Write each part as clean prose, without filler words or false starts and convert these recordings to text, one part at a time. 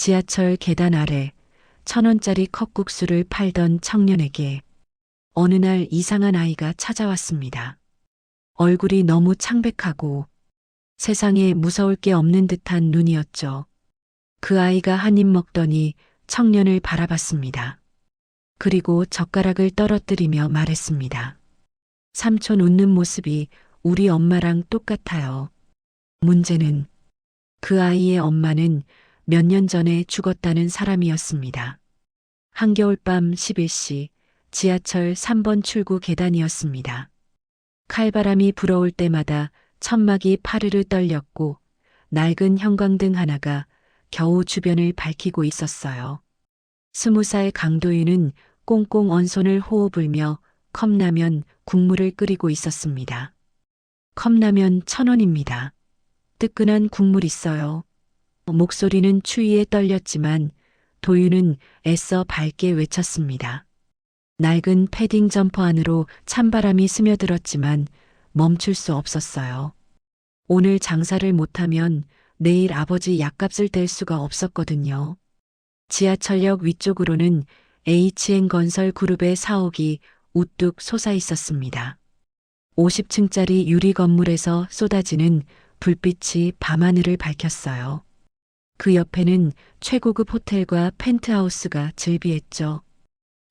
지하철 계단 아래 1,000원짜리 컵국수를 팔던 청년에게 어느 날 이상한 아이가 찾아왔습니다. 얼굴이 너무 창백하고 세상에 무서울 게 없는 듯한 눈이었죠. 그 아이가 한 입 먹더니 청년을 바라봤습니다. 그리고 젓가락을 떨어뜨리며 말했습니다. 삼촌 웃는 모습이 우리 엄마랑 똑같아요. 문제는 그 아이의 엄마는 몇 년 전에 죽었다는 사람이었습니다. 한겨울밤 11시 지하철 3번 출구 계단이었습니다. 칼바람이 불어올 때마다 천막이 파르르 떨렸고 낡은 형광등 하나가 겨우 주변을 밝히고 있었어요. 20살 강도윤은 꽁꽁 언 손을 호호 불며 컵라면 국물을 끓이고 있었습니다. 컵라면 1,000원입니다. 뜨끈한 국물 있어요. 목소리는 추위에 떨렸지만 도윤은 애써 밝게 외쳤습니다. 낡은 패딩 점퍼 안으로 찬바람이 스며들었지만 멈출 수 없었어요. 오늘 장사를 못하면 내일 아버지 약값을 댈 수가 없었거든요. 지하철역 위쪽으로는 HN건설 그룹의 사옥이 우뚝 솟아 있었습니다. 50층짜리 유리 건물에서 쏟아지는 불빛이 밤하늘을 밝혔어요. 그 옆에는 최고급 호텔과 펜트하우스가 즐비했죠.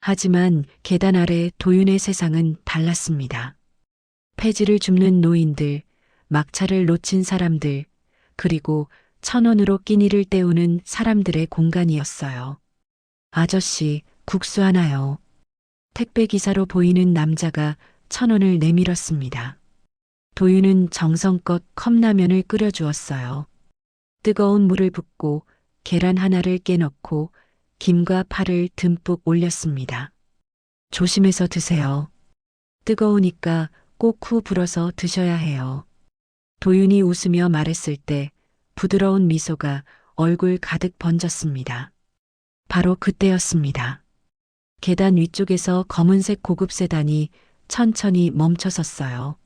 하지만 계단 아래 도윤의 세상은 달랐습니다. 폐지를 줍는 노인들, 막차를 놓친 사람들, 그리고 1,000원으로 끼니를 때우는 사람들의 공간이었어요. 아저씨, 국수 하나요. 택배기사로 보이는 남자가 1,000원을 내밀었습니다. 도윤은 정성껏 컵라면을 끓여주었어요. 뜨거운 물을 붓고 계란 하나를 깨넣고 김과 파를 듬뿍 올렸습니다. 조심해서 드세요. 뜨거우니까 꼭 후 불어서 드셔야 해요. 도윤이 웃으며 말했을 때 부드러운 미소가 얼굴 가득 번졌습니다. 바로 그때였습니다. 계단 위쪽에서 검은색 고급 세단이 천천히 멈춰섰어요.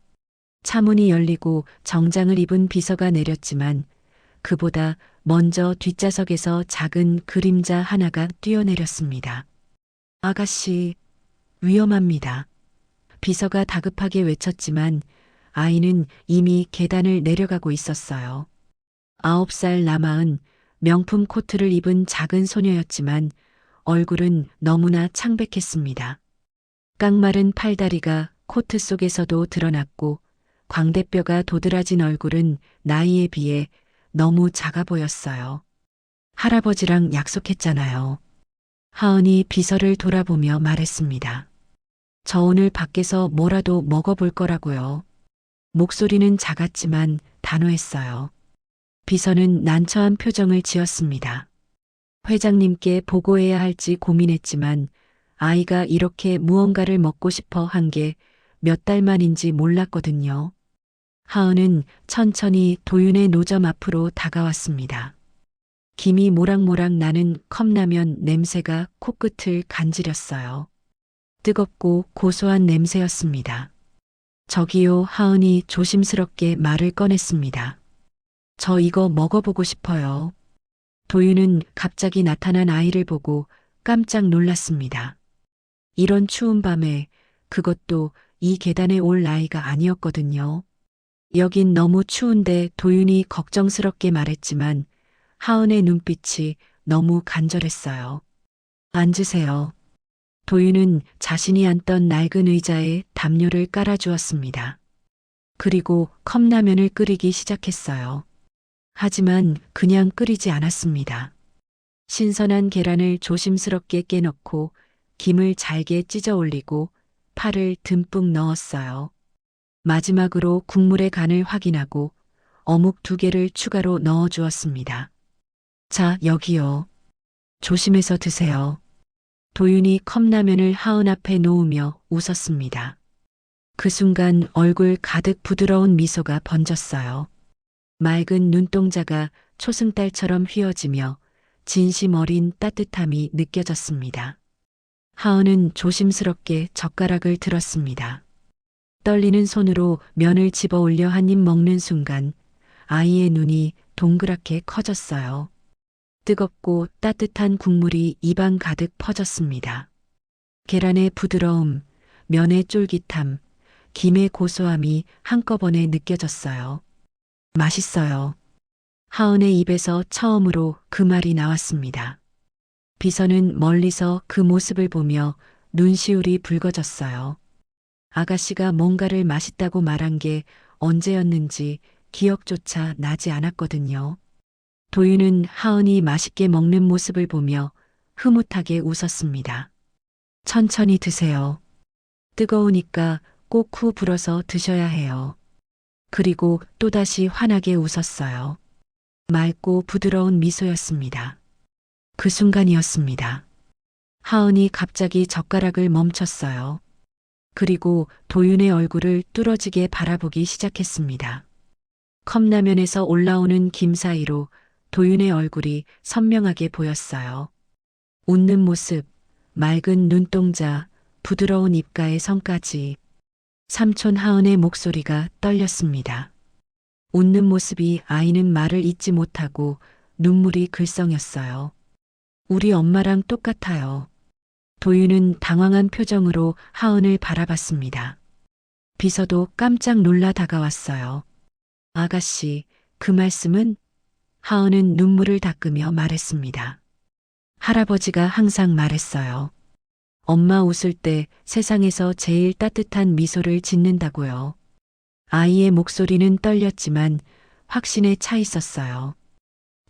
차문이 열리고 정장을 입은 비서가 내렸지만 그보다 먼저 뒷좌석에서 작은 그림자 하나가 뛰어내렸습니다. 아가씨, 위험합니다. 비서가 다급하게 외쳤지만 아이는 이미 계단을 내려가고 있었어요. 9살 남아은 명품 코트를 입은 작은 소녀였지만 얼굴은 너무나 창백했습니다. 깡마른 팔다리가 코트 속에서도 드러났고 광대뼈가 도드라진 얼굴은 나이에 비해 너무 작아 보였어요. 할아버지랑 약속했잖아요. 하은이 비서를 돌아보며 말했습니다. 저 오늘 밖에서 뭐라도 먹어볼 거라고요. 목소리는 작았지만 단호했어요. 비서는 난처한 표정을 지었습니다. 회장님께 보고해야 할지 고민했지만 아이가 이렇게 무언가를 먹고 싶어 한 게 몇 달 만인지 몰랐거든요. 하은은 천천히 도윤의 노점 앞으로 다가왔습니다. 김이 모락모락 나는 컵라면 냄새가 코끝을 간지렸어요. 뜨겁고 고소한 냄새였습니다. 저기요, 하은이 조심스럽게 말을 꺼냈습니다. 저 이거 먹어보고 싶어요. 도윤은 갑자기 나타난 아이를 보고 깜짝 놀랐습니다. 이런 추운 밤에 그것도 이 계단에 올 나이가 아니었거든요. 여긴 너무 추운데 도윤이 걱정스럽게 말했지만 하은의 눈빛이 너무 간절했어요. 앉으세요. 도윤은 자신이 앉던 낡은 의자에 담요를 깔아주었습니다. 그리고 컵라면을 끓이기 시작했어요. 하지만 그냥 끓이지 않았습니다. 신선한 계란을 조심스럽게 깨넣고 김을 잘게 찢어 올리고 파를 듬뿍 넣었어요. 마지막으로 국물의 간을 확인하고 어묵 2개를 추가로 넣어 주었습니다. 자, 여기요. 조심해서 드세요. 도윤이 컵라면을 하은 앞에 놓으며 웃었습니다. 그 순간 얼굴 가득 부드러운 미소가 번졌어요. 맑은 눈동자가 초승달처럼 휘어지며 진심 어린 따뜻함이 느껴졌습니다. 하은은 조심스럽게 젓가락을 들었습니다. 떨리는 손으로 면을 집어 올려 한 입 먹는 순간 아이의 눈이 동그랗게 커졌어요. 뜨겁고 따뜻한 국물이 입안 가득 퍼졌습니다. 계란의 부드러움, 면의 쫄깃함, 김의 고소함이 한꺼번에 느껴졌어요. 맛있어요. 하은의 입에서 처음으로 그 말이 나왔습니다. 비서는 멀리서 그 모습을 보며 눈시울이 붉어졌어요. 아가씨가 뭔가를 맛있다고 말한 게 언제였는지 기억조차 나지 않았거든요. 도윤은 하은이 맛있게 먹는 모습을 보며 흐뭇하게 웃었습니다. 천천히 드세요. 뜨거우니까 꼭 후 불어서 드셔야 해요. 그리고 또다시 환하게 웃었어요. 맑고 부드러운 미소였습니다. 그 순간이었습니다. 하은이 갑자기 젓가락을 멈췄어요. 그리고 도윤의 얼굴을 뚫어지게 바라보기 시작했습니다. 컵라면에서 올라오는 김 사이로 도윤의 얼굴이 선명하게 보였어요. 웃는 모습, 맑은 눈동자, 부드러운 입가의 성까지. 삼촌 하은의 목소리가 떨렸습니다. 웃는 모습이 아이는 말을 잇지 못하고 눈물이 글썽였어요. 우리 엄마랑 똑같아요. 도윤은 당황한 표정으로 하은을 바라봤습니다. 비서도 깜짝 놀라 다가왔어요. 아가씨, 그 말씀은? 하은은 눈물을 닦으며 말했습니다. 할아버지가 항상 말했어요. 엄마 웃을 때 세상에서 제일 따뜻한 미소를 짓는다고요. 아이의 목소리는 떨렸지만 확신에 차 있었어요.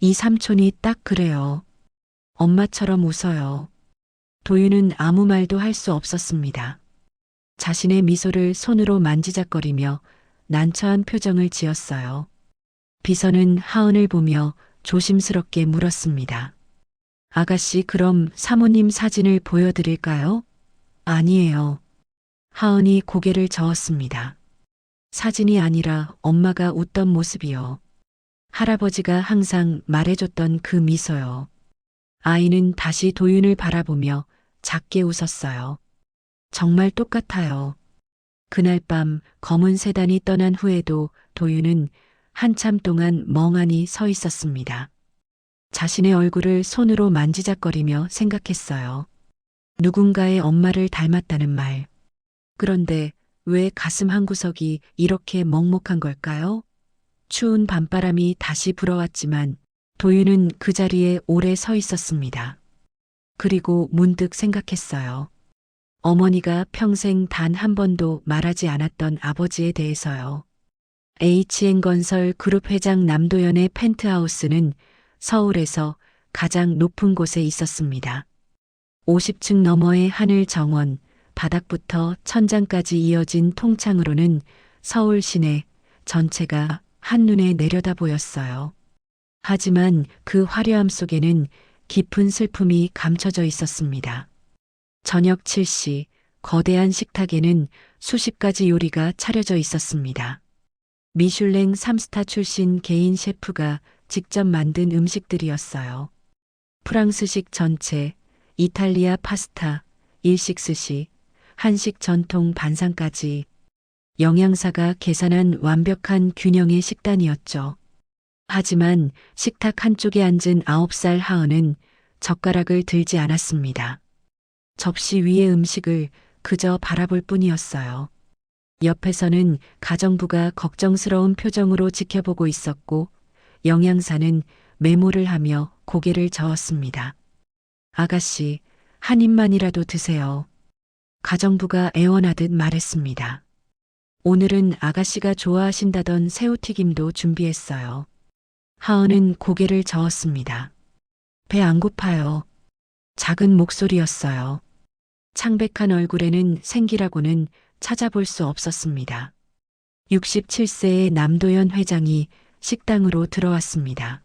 이 삼촌이 딱 그래요. 엄마처럼 웃어요. 도윤은 아무 말도 할 수 없었습니다. 자신의 미소를 손으로 만지작거리며 난처한 표정을 지었어요. 비서는 하은을 보며 조심스럽게 물었습니다. 아가씨, 그럼 사모님 사진을 보여드릴까요? 아니에요. 하은이 고개를 저었습니다. 사진이 아니라 엄마가 웃던 모습이요. 할아버지가 항상 말해줬던 그 미소요. 아이는 다시 도윤을 바라보며 작게 웃었어요. 정말 똑같아요. 그날 밤 검은 세단이 떠난 후에도 도윤은 한참 동안 멍하니 서 있었습니다. 자신의 얼굴을 손으로 만지작거리며 생각했어요. 누군가의 엄마를 닮았다는 말. 그런데 왜 가슴 한구석이 이렇게 먹먹한 걸까요? 추운 밤바람이 다시 불어왔지만 도윤은 그 자리에 오래 서 있었습니다. 그리고 문득 생각했어요. 어머니가 평생 단 한 번도 말하지 않았던 아버지에 대해서요. HN건설 그룹 회장 남도연의 펜트하우스는 서울에서 가장 높은 곳에 있었습니다. 50층 너머의 하늘 정원, 바닥부터 천장까지 이어진 통창으로는 서울 시내 전체가 한눈에 내려다 보였어요. 하지만 그 화려함 속에는 깊은 슬픔이 감춰져 있었습니다. 저녁 7시 거대한 식탁에는 수십 가지 요리가 차려져 있었습니다. 미슐랭 3스타 출신 개인 셰프가 직접 만든 음식들이었어요. 프랑스식 전체, 이탈리아 파스타, 일식 스시, 한식 전통 반상까지 영양사가 계산한 완벽한 균형의 식단이었죠. 하지만 식탁 한쪽에 앉은 9살 하은은 젓가락을 들지 않았습니다. 접시 위의 음식을 그저 바라볼 뿐이었어요. 옆에서는 가정부가 걱정스러운 표정으로 지켜보고 있었고 영양사는 메모를 하며 고개를 저었습니다. 아가씨, 한 입만이라도 드세요. 가정부가 애원하듯 말했습니다. 오늘은 아가씨가 좋아하신다던 새우튀김도 준비했어요. 하은은 고개를 저었습니다. 배 안 고파요. 작은 목소리였어요. 창백한 얼굴에는 생기라고는 찾아볼 수 없었습니다. 67세의 남도연 회장이 식당으로 들어왔습니다.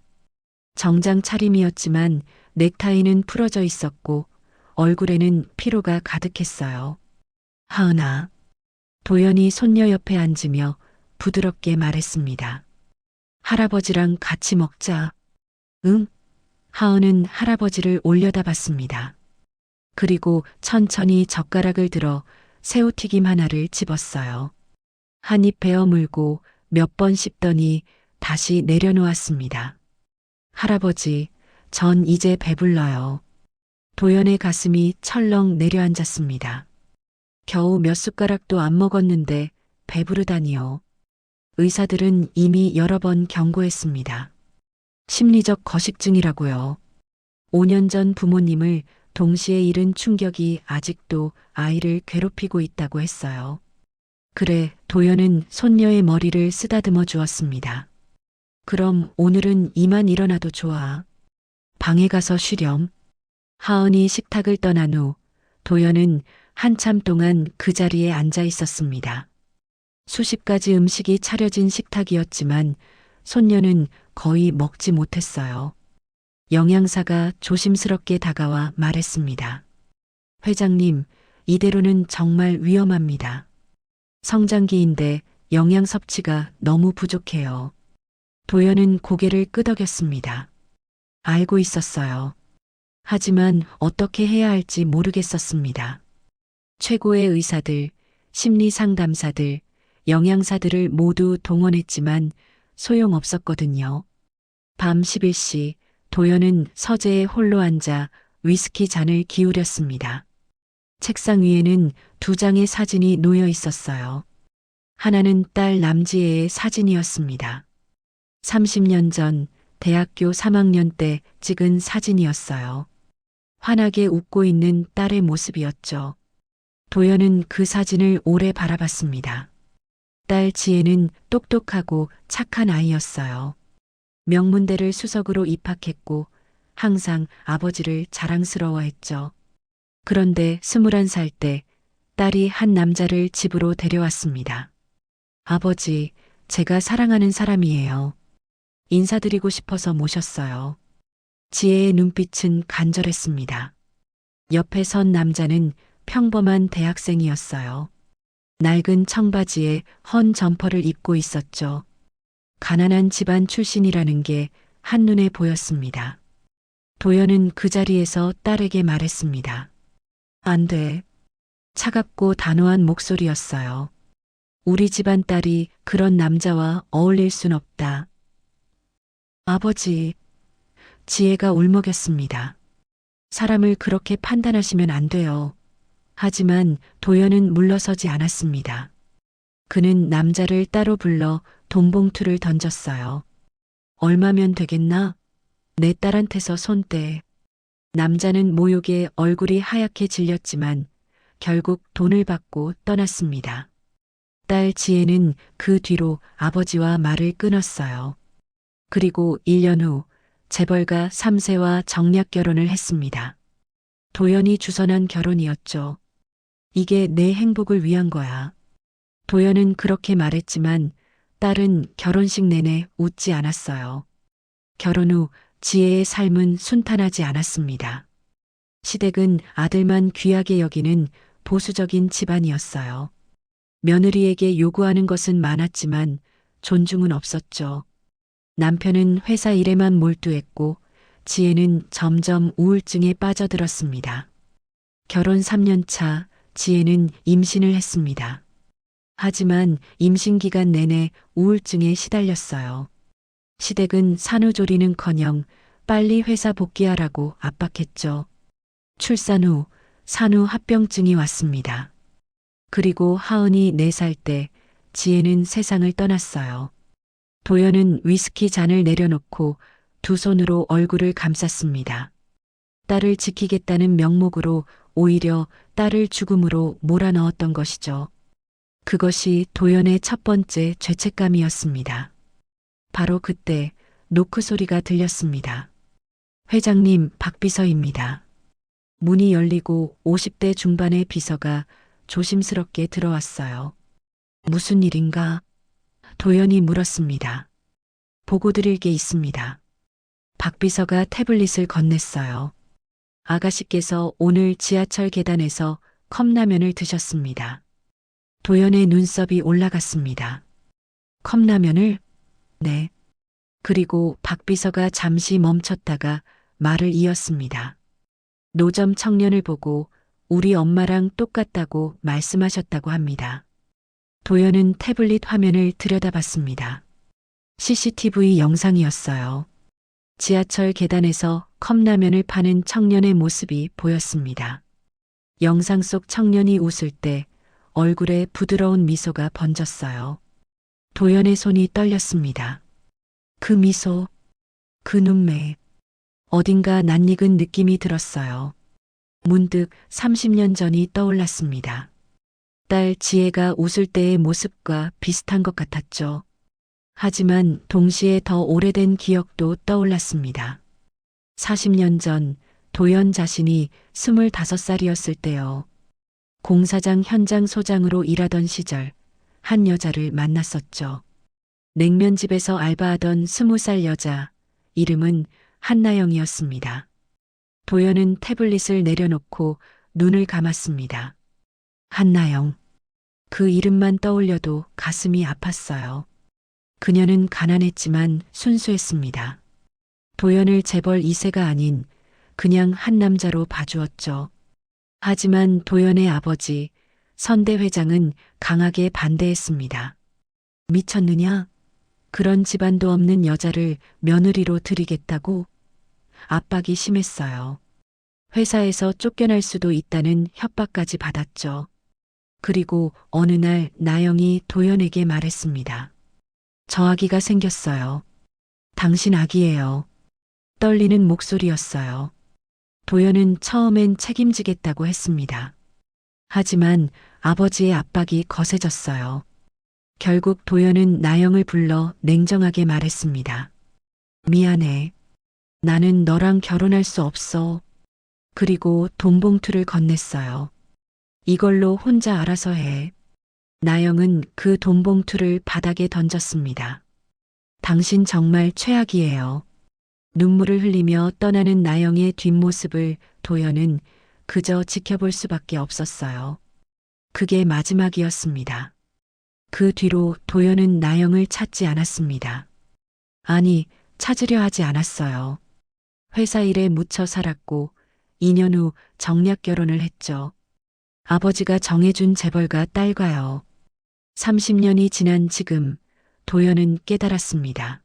정장 차림이었지만 넥타이는 풀어져 있었고 얼굴에는 피로가 가득했어요. 하은아. 도연이 손녀 옆에 앉으며 부드럽게 말했습니다. 할아버지랑 같이 먹자. 응? 하은은 할아버지를 올려다봤습니다. 그리고 천천히 젓가락을 들어 새우튀김 하나를 집었어요. 한 입 베어 물고 몇 번 씹더니 다시 내려놓았습니다. 할아버지, 전 이제 배불러요. 도연의 가슴이 철렁 내려앉았습니다. 겨우 몇 숟가락도 안 먹었는데 배부르다니요. 의사들은 이미 여러 번 경고했습니다. 심리적 거식증이라고요. 5년 전 부모님을 동시에 잃은 충격이 아직도 아이를 괴롭히고 있다고 했어요. 그래, 도연은 손녀의 머리를 쓰다듬어 주었습니다. 그럼 오늘은 이만 일어나도 좋아. 방에 가서 쉬렴. 하은이 식탁을 떠난 후 도연은 한참 동안 그 자리에 앉아 있었습니다. 수십 가지 음식이 차려진 식탁이었지만 손녀는 거의 먹지 못했어요. 영양사가 조심스럽게 다가와 말했습니다. 회장님, 이대로는 정말 위험합니다. 성장기인데 영양 섭취가 너무 부족해요. 도연은 고개를 끄덕였습니다. 알고 있었어요. 하지만 어떻게 해야 할지 모르겠었습니다. 최고의 의사들, 심리 상담사들, 영양사들을 모두 동원했지만 소용없었거든요. 밤 11시 도연은 서재에 홀로 앉아 위스키 잔을 기울였습니다. 책상 위에는 두 장의 사진이 놓여 있었어요. 하나는 딸 남지혜의 사진이었습니다. 30년 전 대학교 3학년 때 찍은 사진이었어요. 환하게 웃고 있는 딸의 모습이었죠. 도연은 그 사진을 오래 바라봤습니다. 딸 지혜는 똑똑하고 착한 아이였어요. 명문대를 수석으로 입학했고 항상 아버지를 자랑스러워했죠. 그런데 21살 때 딸이 한 남자를 집으로 데려왔습니다. 아버지, 제가 사랑하는 사람이에요. 인사드리고 싶어서 모셨어요. 지혜의 눈빛은 간절했습니다. 옆에 선 남자는 평범한 대학생이었어요. 낡은 청바지에 헌 점퍼를 입고 있었죠. 가난한 집안 출신이라는 게 한눈에 보였습니다. 도연은 그 자리에서 딸에게 말했습니다. 안 돼. 차갑고 단호한 목소리였어요. 우리 집안 딸이 그런 남자와 어울릴 순 없다. 아버지, 지혜가 울먹였습니다. 사람을 그렇게 판단하시면 안 돼요. 하지만 도연은 물러서지 않았습니다. 그는 남자를 따로 불러 돈봉투를 던졌어요. 얼마면 되겠나? 내 딸한테서 손 떼. 남자는 모욕에 얼굴이 하얗게 질렸지만 결국 돈을 받고 떠났습니다. 딸 지혜는 그 뒤로 아버지와 말을 끊었어요. 그리고 1년 후 재벌가 3세와 정략 결혼을 했습니다. 도연이 주선한 결혼이었죠. 이게 내 행복을 위한 거야. 도연은 그렇게 말했지만 딸은 결혼식 내내 웃지 않았어요. 결혼 후 지혜의 삶은 순탄하지 않았습니다. 시댁은 아들만 귀하게 여기는 보수적인 집안이었어요. 며느리에게 요구하는 것은 많았지만 존중은 없었죠. 남편은 회사 일에만 몰두했고 지혜는 점점 우울증에 빠져들었습니다. 결혼 3년 차 지혜는 임신을 했습니다. 하지만 임신 기간 내내 우울증에 시달렸어요. 시댁은 산후조리는커녕 빨리 회사 복귀하라고 압박했죠. 출산 후 산후합병증이 왔습니다. 그리고 하은이 4살 때 지혜는 세상을 떠났어요. 도연은 위스키 잔을 내려놓고 두 손으로 얼굴을 감쌌습니다. 딸을 지키겠다는 명목으로 오히려 딸을 죽음으로 몰아넣었던 것이죠. 그것이 도연의 첫 번째 죄책감이었습니다. 바로 그때 노크 소리가 들렸습니다. 회장님, 박 비서입니다. 문이 열리고 50대 중반의 비서가 조심스럽게 들어왔어요. 무슨 일인가? 도연이 물었습니다. 보고 드릴 게 있습니다. 박 비서가 태블릿을 건넸어요. 아가씨께서 오늘 지하철 계단에서 컵라면을 드셨습니다. 도연의 눈썹이 올라갔습니다. 컵라면을? 네. 그리고 박 비서가 잠시 멈췄다가 말을 이었습니다. 노점 청년을 보고 우리 엄마랑 똑같다고 말씀하셨다고 합니다. 도연은 태블릿 화면을 들여다봤습니다. CCTV 영상이었어요. 지하철 계단에서 컵라면을 파는 청년의 모습이 보였습니다. 영상 속 청년이 웃을 때 얼굴에 부드러운 미소가 번졌어요. 도연의 손이 떨렸습니다. 그 미소, 그 눈매, 어딘가 낯익은 느낌이 들었어요. 문득 30년 전이 떠올랐습니다. 딸 지혜가 웃을 때의 모습과 비슷한 것 같았죠. 하지만 동시에 더 오래된 기억도 떠올랐습니다. 40년 전 도연 자신이 25살이었을 때요. 공사장 현장 소장으로 일하던 시절 한 여자를 만났었죠. 냉면집에서 알바하던 20살 여자, 이름은 한나영이었습니다. 도연은 태블릿을 내려놓고 눈을 감았습니다. 한나영. 그 이름만 떠올려도 가슴이 아팠어요. 그녀는 가난했지만 순수했습니다. 도연을 재벌 2세가 아닌 그냥 한 남자로 봐주었죠. 하지만 도연의 아버지, 선대 회장은 강하게 반대했습니다. 미쳤느냐? 그런 집안도 없는 여자를 며느리로 들이겠다고? 압박이 심했어요. 회사에서 쫓겨날 수도 있다는 협박까지 받았죠. 그리고 어느 날 나영이 도연에게 말했습니다. 저 아기가 생겼어요. 당신 아기예요. 떨리는 목소리였어요. 도연은 처음엔 책임지겠다고 했습니다. 하지만 아버지의 압박이 거세졌어요. 결국 도연은 나영을 불러 냉정하게 말했습니다. 미안해. 나는 너랑 결혼할 수 없어. 그리고 돈 봉투를 건넸어요. 이걸로 혼자 알아서 해. 나영은 그 돈 봉투를 바닥에 던졌습니다. 당신 정말 최악이에요. 눈물을 흘리며 떠나는 나영의 뒷모습을 도연은 그저 지켜볼 수밖에 없었어요. 그게 마지막이었습니다. 그 뒤로 도연은 나영을 찾지 않았습니다. 아니, 찾으려 하지 않았어요. 회사 일에 묻혀 살았고 2년 후 정략 결혼을 했죠. 아버지가 정해준 재벌가 딸과요. 30년이 지난 지금 도연은 깨달았습니다.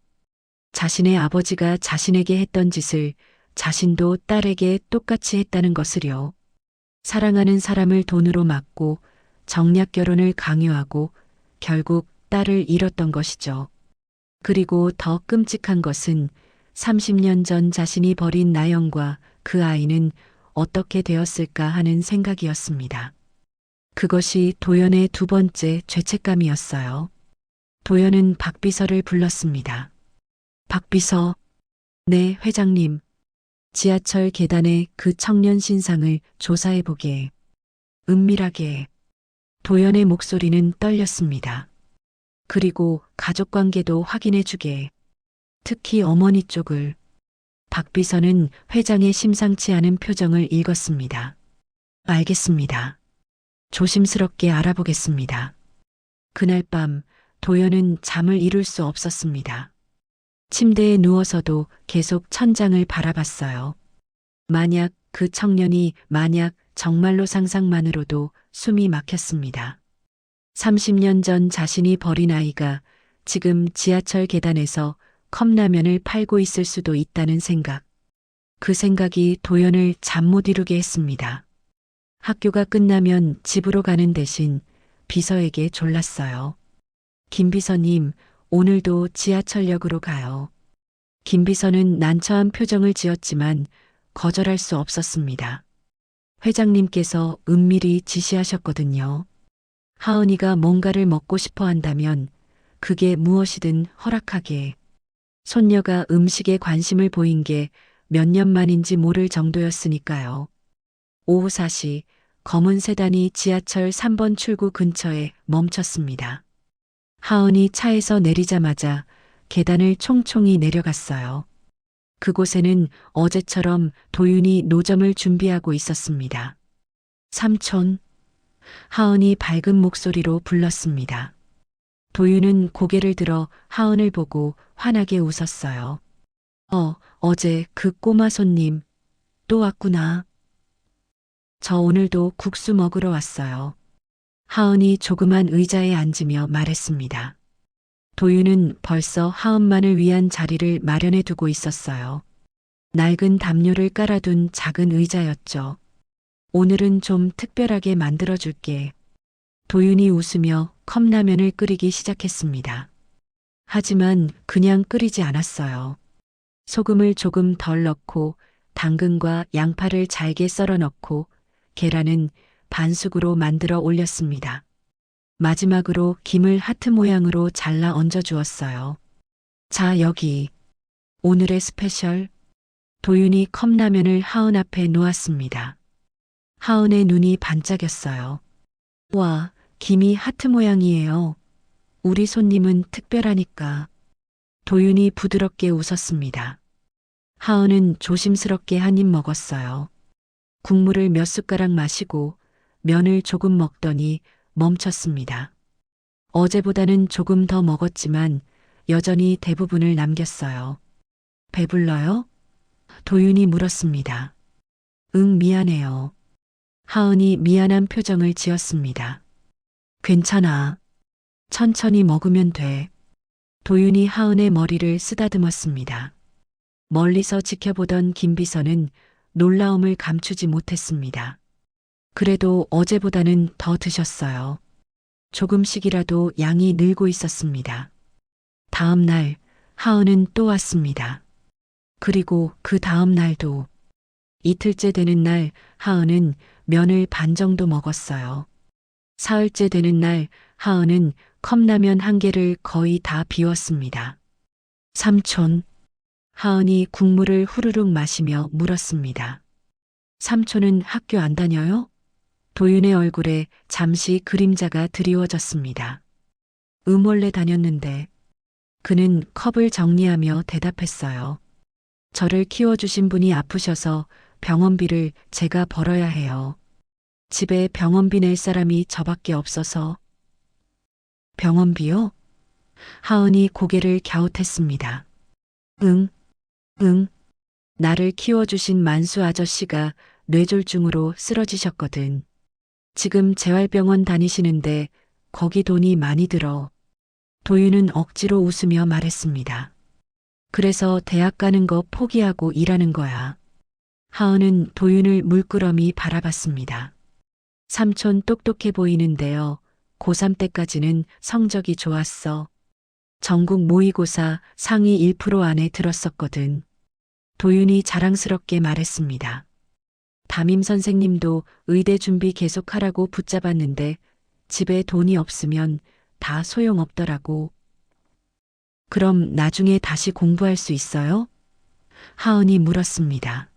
자신의 아버지가 자신에게 했던 짓을 자신도 딸에게 똑같이 했다는 것을요. 사랑하는 사람을 돈으로 막고 정략 결혼을 강요하고 결국 딸을 잃었던 것이죠. 그리고 더 끔찍한 것은 30년 전 자신이 버린 나영과 그 아이는 어떻게 되었을까 하는 생각이었습니다. 그것이 도연의 두 번째 죄책감이었어요. 도연은 박비서를 불렀습니다. 박비서, 네, 회장님. 지하철 계단의 그 청년 신상을 조사해보게. 은밀하게. 도연의 목소리는 떨렸습니다. 그리고 가족관계도 확인해주게. 특히 어머니 쪽을. 박비서는 회장의 심상치 않은 표정을 읽었습니다. 알겠습니다. 조심스럽게 알아보겠습니다. 그날 밤 도연은 잠을 이룰 수 없었습니다. 침대에 누워서도 계속 천장을 바라봤어요. 만약 그 청년이 정말로 상상만으로도 숨이 막혔습니다. 30년 전 자신이 버린 아이가 지금 지하철 계단에서 컵라면을 팔고 있을 수도 있다는 생각. 그 생각이 도연을 잠 못 이루게 했습니다. 학교가 끝나면 집으로 가는 대신 비서에게 졸랐어요. 김 비서님, 오늘도 지하철역으로 가요. 김 비서는 난처한 표정을 지었지만 거절할 수 없었습니다. 회장님께서 은밀히 지시하셨거든요. 하은이가 뭔가를 먹고 싶어 한다면 그게 무엇이든 허락하게. 손녀가 음식에 관심을 보인 게 몇 년 만인지 모를 정도였으니까요. 오후 4시 검은 세단이 지하철 3번 출구 근처에 멈췄습니다. 하은이 차에서 내리자마자 계단을 총총히 내려갔어요. 그곳에는 어제처럼 도윤이 노점을 준비하고 있었습니다. 삼촌, 하은이 밝은 목소리로 불렀습니다. 도윤은 고개를 들어 하은을 보고 환하게 웃었어요. 어제 그 꼬마 손님 또 왔구나. 저 오늘도 국수 먹으러 왔어요. 하은이 조그만 의자에 앉으며 말했습니다. 도윤은 벌써 하은만을 위한 자리를 마련해 두고 있었어요. 낡은 담요를 깔아둔 작은 의자였죠. 오늘은 좀 특별하게 만들어줄게. 도윤이 웃으며 컵라면을 끓이기 시작했습니다. 하지만 그냥 끓이지 않았어요. 소금을 조금 덜 넣고 당근과 양파를 잘게 썰어 넣고 계란은 반숙으로 만들어 올렸습니다. 마지막으로 김을 하트 모양으로 잘라 얹어 주었어요. 자, 여기. 오늘의 스페셜. 도윤이 컵라면을 하은 앞에 놓았습니다. 하은의 눈이 반짝였어요. 와, 김이 하트 모양이에요. 우리 손님은 특별하니까. 도윤이 부드럽게 웃었습니다. 하은은 조심스럽게 한 입 먹었어요. 국물을 몇 숟가락 마시고 면을 조금 먹더니 멈췄습니다. 어제보다는 조금 더 먹었지만 여전히 대부분을 남겼어요. 배불러요? 도윤이 물었습니다. 응, 미안해요. 하은이 미안한 표정을 지었습니다. 괜찮아. 천천히 먹으면 돼. 도윤이 하은의 머리를 쓰다듬었습니다. 멀리서 지켜보던 김비서는 놀라움을 감추지 못했습니다. 그래도 어제보다는 더 드셨어요. 조금씩이라도 양이 늘고 있었습니다. 다음 날 하은은 또 왔습니다. 그리고 그 다음 날도 이틀째 되는 날 하은은 면을 반 정도 먹었어요. 사흘째 되는 날 하은은 컵라면 한 개를 거의 다 비웠습니다. 삼촌. 하은이 국물을 후루룩 마시며 물었습니다. 삼촌은 학교 안 다녀요? 도윤의 얼굴에 잠시 그림자가 드리워졌습니다. 원래 다녔는데. 그는 컵을 정리하며 대답했어요. 저를 키워주신 분이 아프셔서 병원비를 제가 벌어야 해요. 집에 병원비 낼 사람이 저밖에 없어서. 병원비요? 하은이 고개를 갸웃했습니다. 응, 응. 나를 키워주신 만수 아저씨가 뇌졸중으로 쓰러지셨거든. 지금 재활병원 다니시는데 거기 돈이 많이 들어. 도윤은 억지로 웃으며 말했습니다. 그래서 대학 가는 거 포기하고 일하는 거야. 하은은 도윤을 물끄러미 바라봤습니다. 삼촌 똑똑해 보이는데요. 고3 때까지는 성적이 좋았어. 전국 모의고사 상위 1% 안에 들었었거든. 도윤이 자랑스럽게 말했습니다. 담임 선생님도 의대 준비 계속하라고 붙잡았는데 집에 돈이 없으면 다 소용없더라고. 그럼 나중에 다시 공부할 수 있어요? 하은이 물었습니다.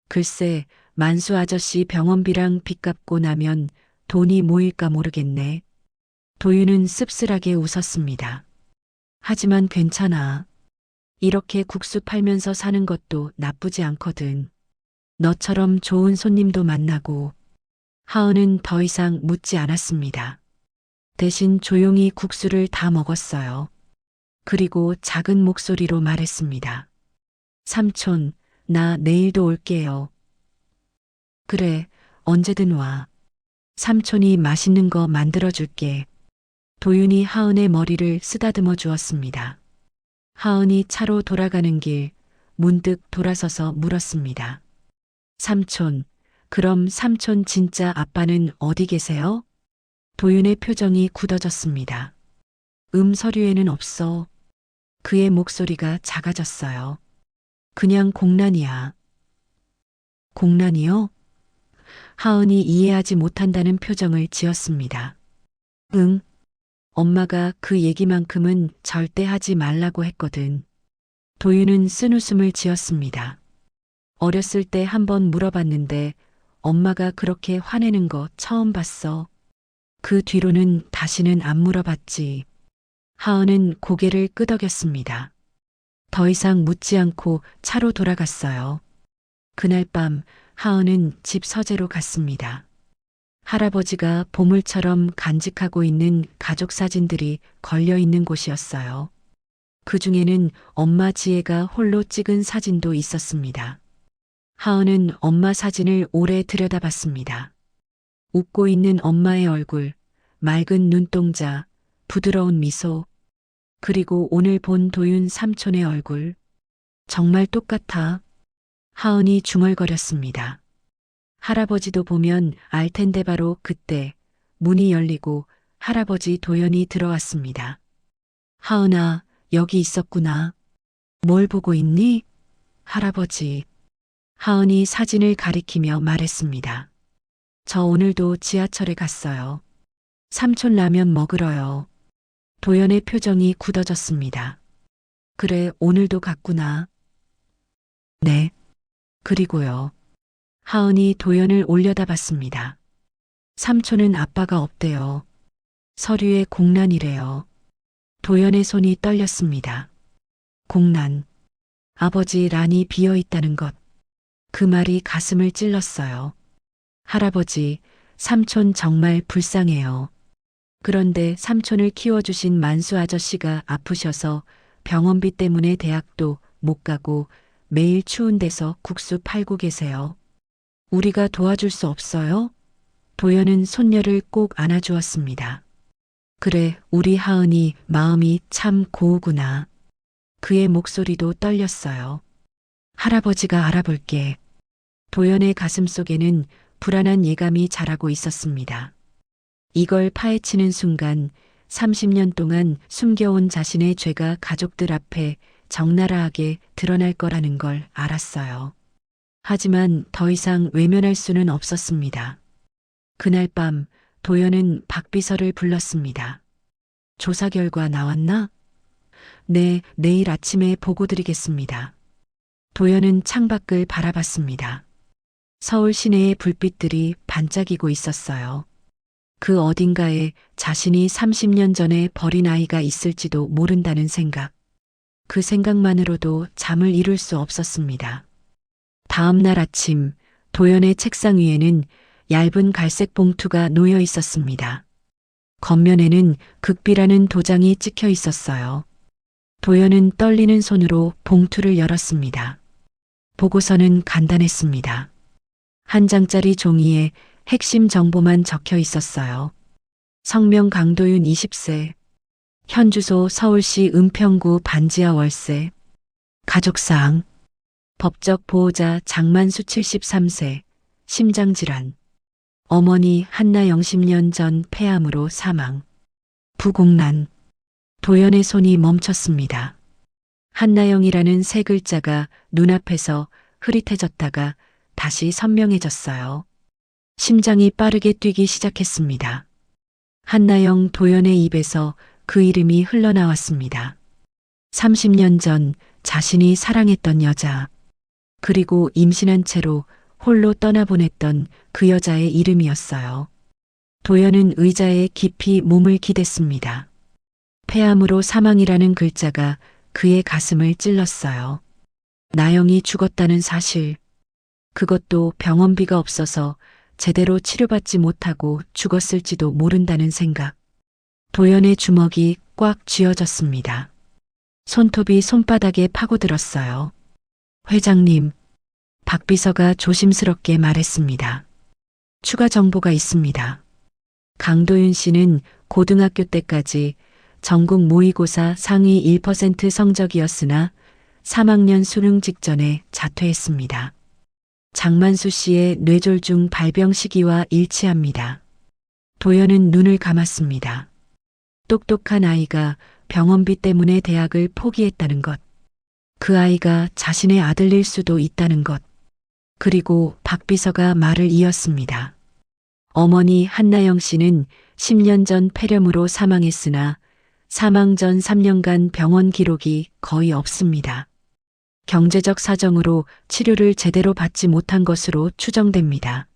글쎄, 만수 아저씨 병원비랑 빚 갚고 나면 돈이 모일까 모르겠네. 도윤은 씁쓸하게 웃었습니다. 하지만 괜찮아. 이렇게 국수 팔면서 사는 것도 나쁘지 않거든. 너처럼 좋은 손님도 만나고. 하은은 더 이상 묻지 않았습니다. 대신 조용히 국수를 다 먹었어요. 그리고 작은 목소리로 말했습니다. 삼촌, 나 내일도 올게요. 그래, 언제든 와. 삼촌이 맛있는 거 만들어줄게. 도윤이 하은의 머리를 쓰다듬어 주었습니다. 하은이 차로 돌아가는 길 문득 돌아서서 물었습니다. 삼촌, 그럼 삼촌 진짜 아빠는 어디 계세요? 도윤의 표정이 굳어졌습니다. 서류에는 없어. 그의 목소리가 작아졌어요. 그냥 공란이야. 공란이요? 하은이 이해하지 못한다는 표정을 지었습니다. 응. 엄마가 그 얘기만큼은 절대 하지 말라고 했거든. 도윤은 쓴웃음을 지었습니다. 어렸을 때 한번 물어봤는데 엄마가 그렇게 화내는 거 처음 봤어. 그 뒤로는 다시는 안 물어봤지. 하은은 고개를 끄덕였습니다. 더 이상 묻지 않고 차로 돌아갔어요. 그날 밤 하은은 집 서재로 갔습니다. 할아버지가 보물처럼 간직하고 있는 가족 사진들이 걸려 있는 곳이었어요. 그 중에는 엄마 지혜가 홀로 찍은 사진도 있었습니다. 하은은 엄마 사진을 오래 들여다봤습니다. 웃고 있는 엄마의 얼굴, 맑은 눈동자, 부드러운 미소. 그리고 오늘 본 도윤 삼촌의 얼굴. 정말 똑같아. 하은이 중얼거렸습니다. 할아버지도 보면 알 텐데 바로 그때 문이 열리고 할아버지 도연이 들어왔습니다. 하은아, 여기 있었구나. 뭘 보고 있니? 할아버지. 하은이 사진을 가리키며 말했습니다. 저 오늘도 지하철에 갔어요. 삼촌 라면 먹으러요. 도연의 표정이 굳어졌습니다. 그래, 오늘도 갔구나. 네. 그리고요. 하은이 도연을 올려다봤습니다. 삼촌은 아빠가 없대요. 서류에 공란이래요. 도연의 손이 떨렸습니다. 공란. 아버지 란이 비어 있다는 것. 그 말이 가슴을 찔렀어요. 할아버지, 삼촌 정말 불쌍해요. 그런데 삼촌을 키워주신 만수 아저씨가 아프셔서 병원비 때문에 대학도 못 가고 매일 추운 데서 국수 팔고 계세요. 우리가 도와줄 수 없어요? 도연은 손녀를 꼭 안아주었습니다. 그래, 우리 하은이 마음이 참 고우구나. 그의 목소리도 떨렸어요. 할아버지가 알아볼게. 도연의 가슴 속에는 불안한 예감이 자라고 있었습니다. 이걸 파헤치는 순간 30년 동안 숨겨온 자신의 죄가 가족들 앞에 적나라하게 드러날 거라는 걸 알았어요. 하지만 더 이상 외면할 수는 없었습니다. 그날 밤 도연은 박비서를 불렀습니다. 조사 결과 나왔나? 네, 내일 아침에 보고 드리겠습니다. 도연은 창밖을 바라봤습니다. 서울 시내의 불빛들이 반짝이고 있었어요. 그 어딘가에 자신이 30년 전에 버린 아이가 있을지도 모른다는 생각. 그 생각만으로도 잠을 이룰 수 없었습니다. 다음 날 아침 도연의 책상 위에는 얇은 갈색 봉투가 놓여 있었습니다. 겉면에는 극비라는 도장이 찍혀 있었어요. 도연은 떨리는 손으로 봉투를 열었습니다. 보고서는 간단했습니다. 한 장짜리 종이에 핵심 정보만 적혀 있었어요. 성명 강도윤 20세, 현 주소 서울시 은평구 반지하 월세, 가족사항, 법적 보호자 장만수 73세, 심장질환, 어머니 한나영 10년 전 폐암으로 사망, 부공난. 도연의 손이 멈췄습니다. 한나영이라는 세 글자가 눈앞에서 흐릿해졌다가 다시 선명해졌어요. 심장이 빠르게 뛰기 시작했습니다. 한나영 도연의 입에서 그 이름이 흘러나왔습니다. 30년 전 자신이 사랑했던 여자, 그리고 임신한 채로 홀로 떠나보냈던 그 여자의 이름이었어요. 도연은 의자에 깊이 몸을 기댔습니다. 폐암으로 사망이라는 글자가 그의 가슴을 찔렀어요. 나영이 죽었다는 사실, 그것도 병원비가 없어서 제대로 치료받지 못하고 죽었을지도 모른다는 생각. 도연의 주먹이 꽉 쥐어졌습니다. 손톱이 손바닥에 파고들었어요. 회장님, 박 비서가 조심스럽게 말했습니다. 추가 정보가 있습니다. 강도윤 씨는 고등학교 때까지 전국 모의고사 상위 1% 성적이었으나 3학년 수능 직전에 자퇴했습니다. 장만수 씨의 뇌졸중 발병 시기와 일치합니다. 도연은 눈을 감았습니다. 똑똑한 아이가 병원비 때문에 대학을 포기했다는 것. 그 아이가 자신의 아들일 수도 있다는 것. 그리고 박 비서가 말을 이었습니다. 어머니 한나영 씨는 10년 전 폐렴으로 사망했으나 사망 전 3년간 병원 기록이 거의 없습니다. 경제적 사정으로 치료를 제대로 받지 못한 것으로 추정됩니다.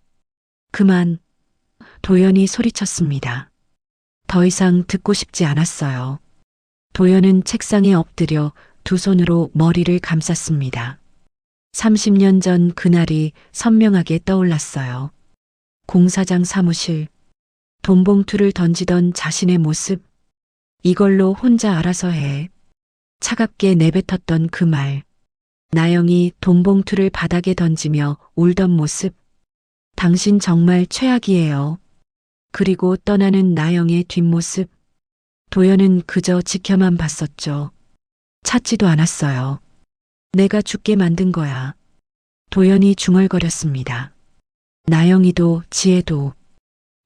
그만. 도연이 소리쳤습니다. 더 이상 듣고 싶지 않았어요. 도연은 책상에 엎드려 두 손으로 머리를 감쌌습니다. 30년 전 그날이 선명하게 떠올랐어요. 공사장 사무실, 돈봉투를 던지던 자신의 모습, 이걸로 혼자 알아서 해. 차갑게 내뱉었던 그 말, 나영이 돈봉투를 바닥에 던지며 울던 모습, 당신 정말 최악이에요. 그리고 떠나는 나영의 뒷모습, 도연은 그저 지켜만 봤었죠. 찾지도 않았어요. 내가 죽게 만든 거야. 도연이 중얼거렸습니다. 나영이도 지혜도.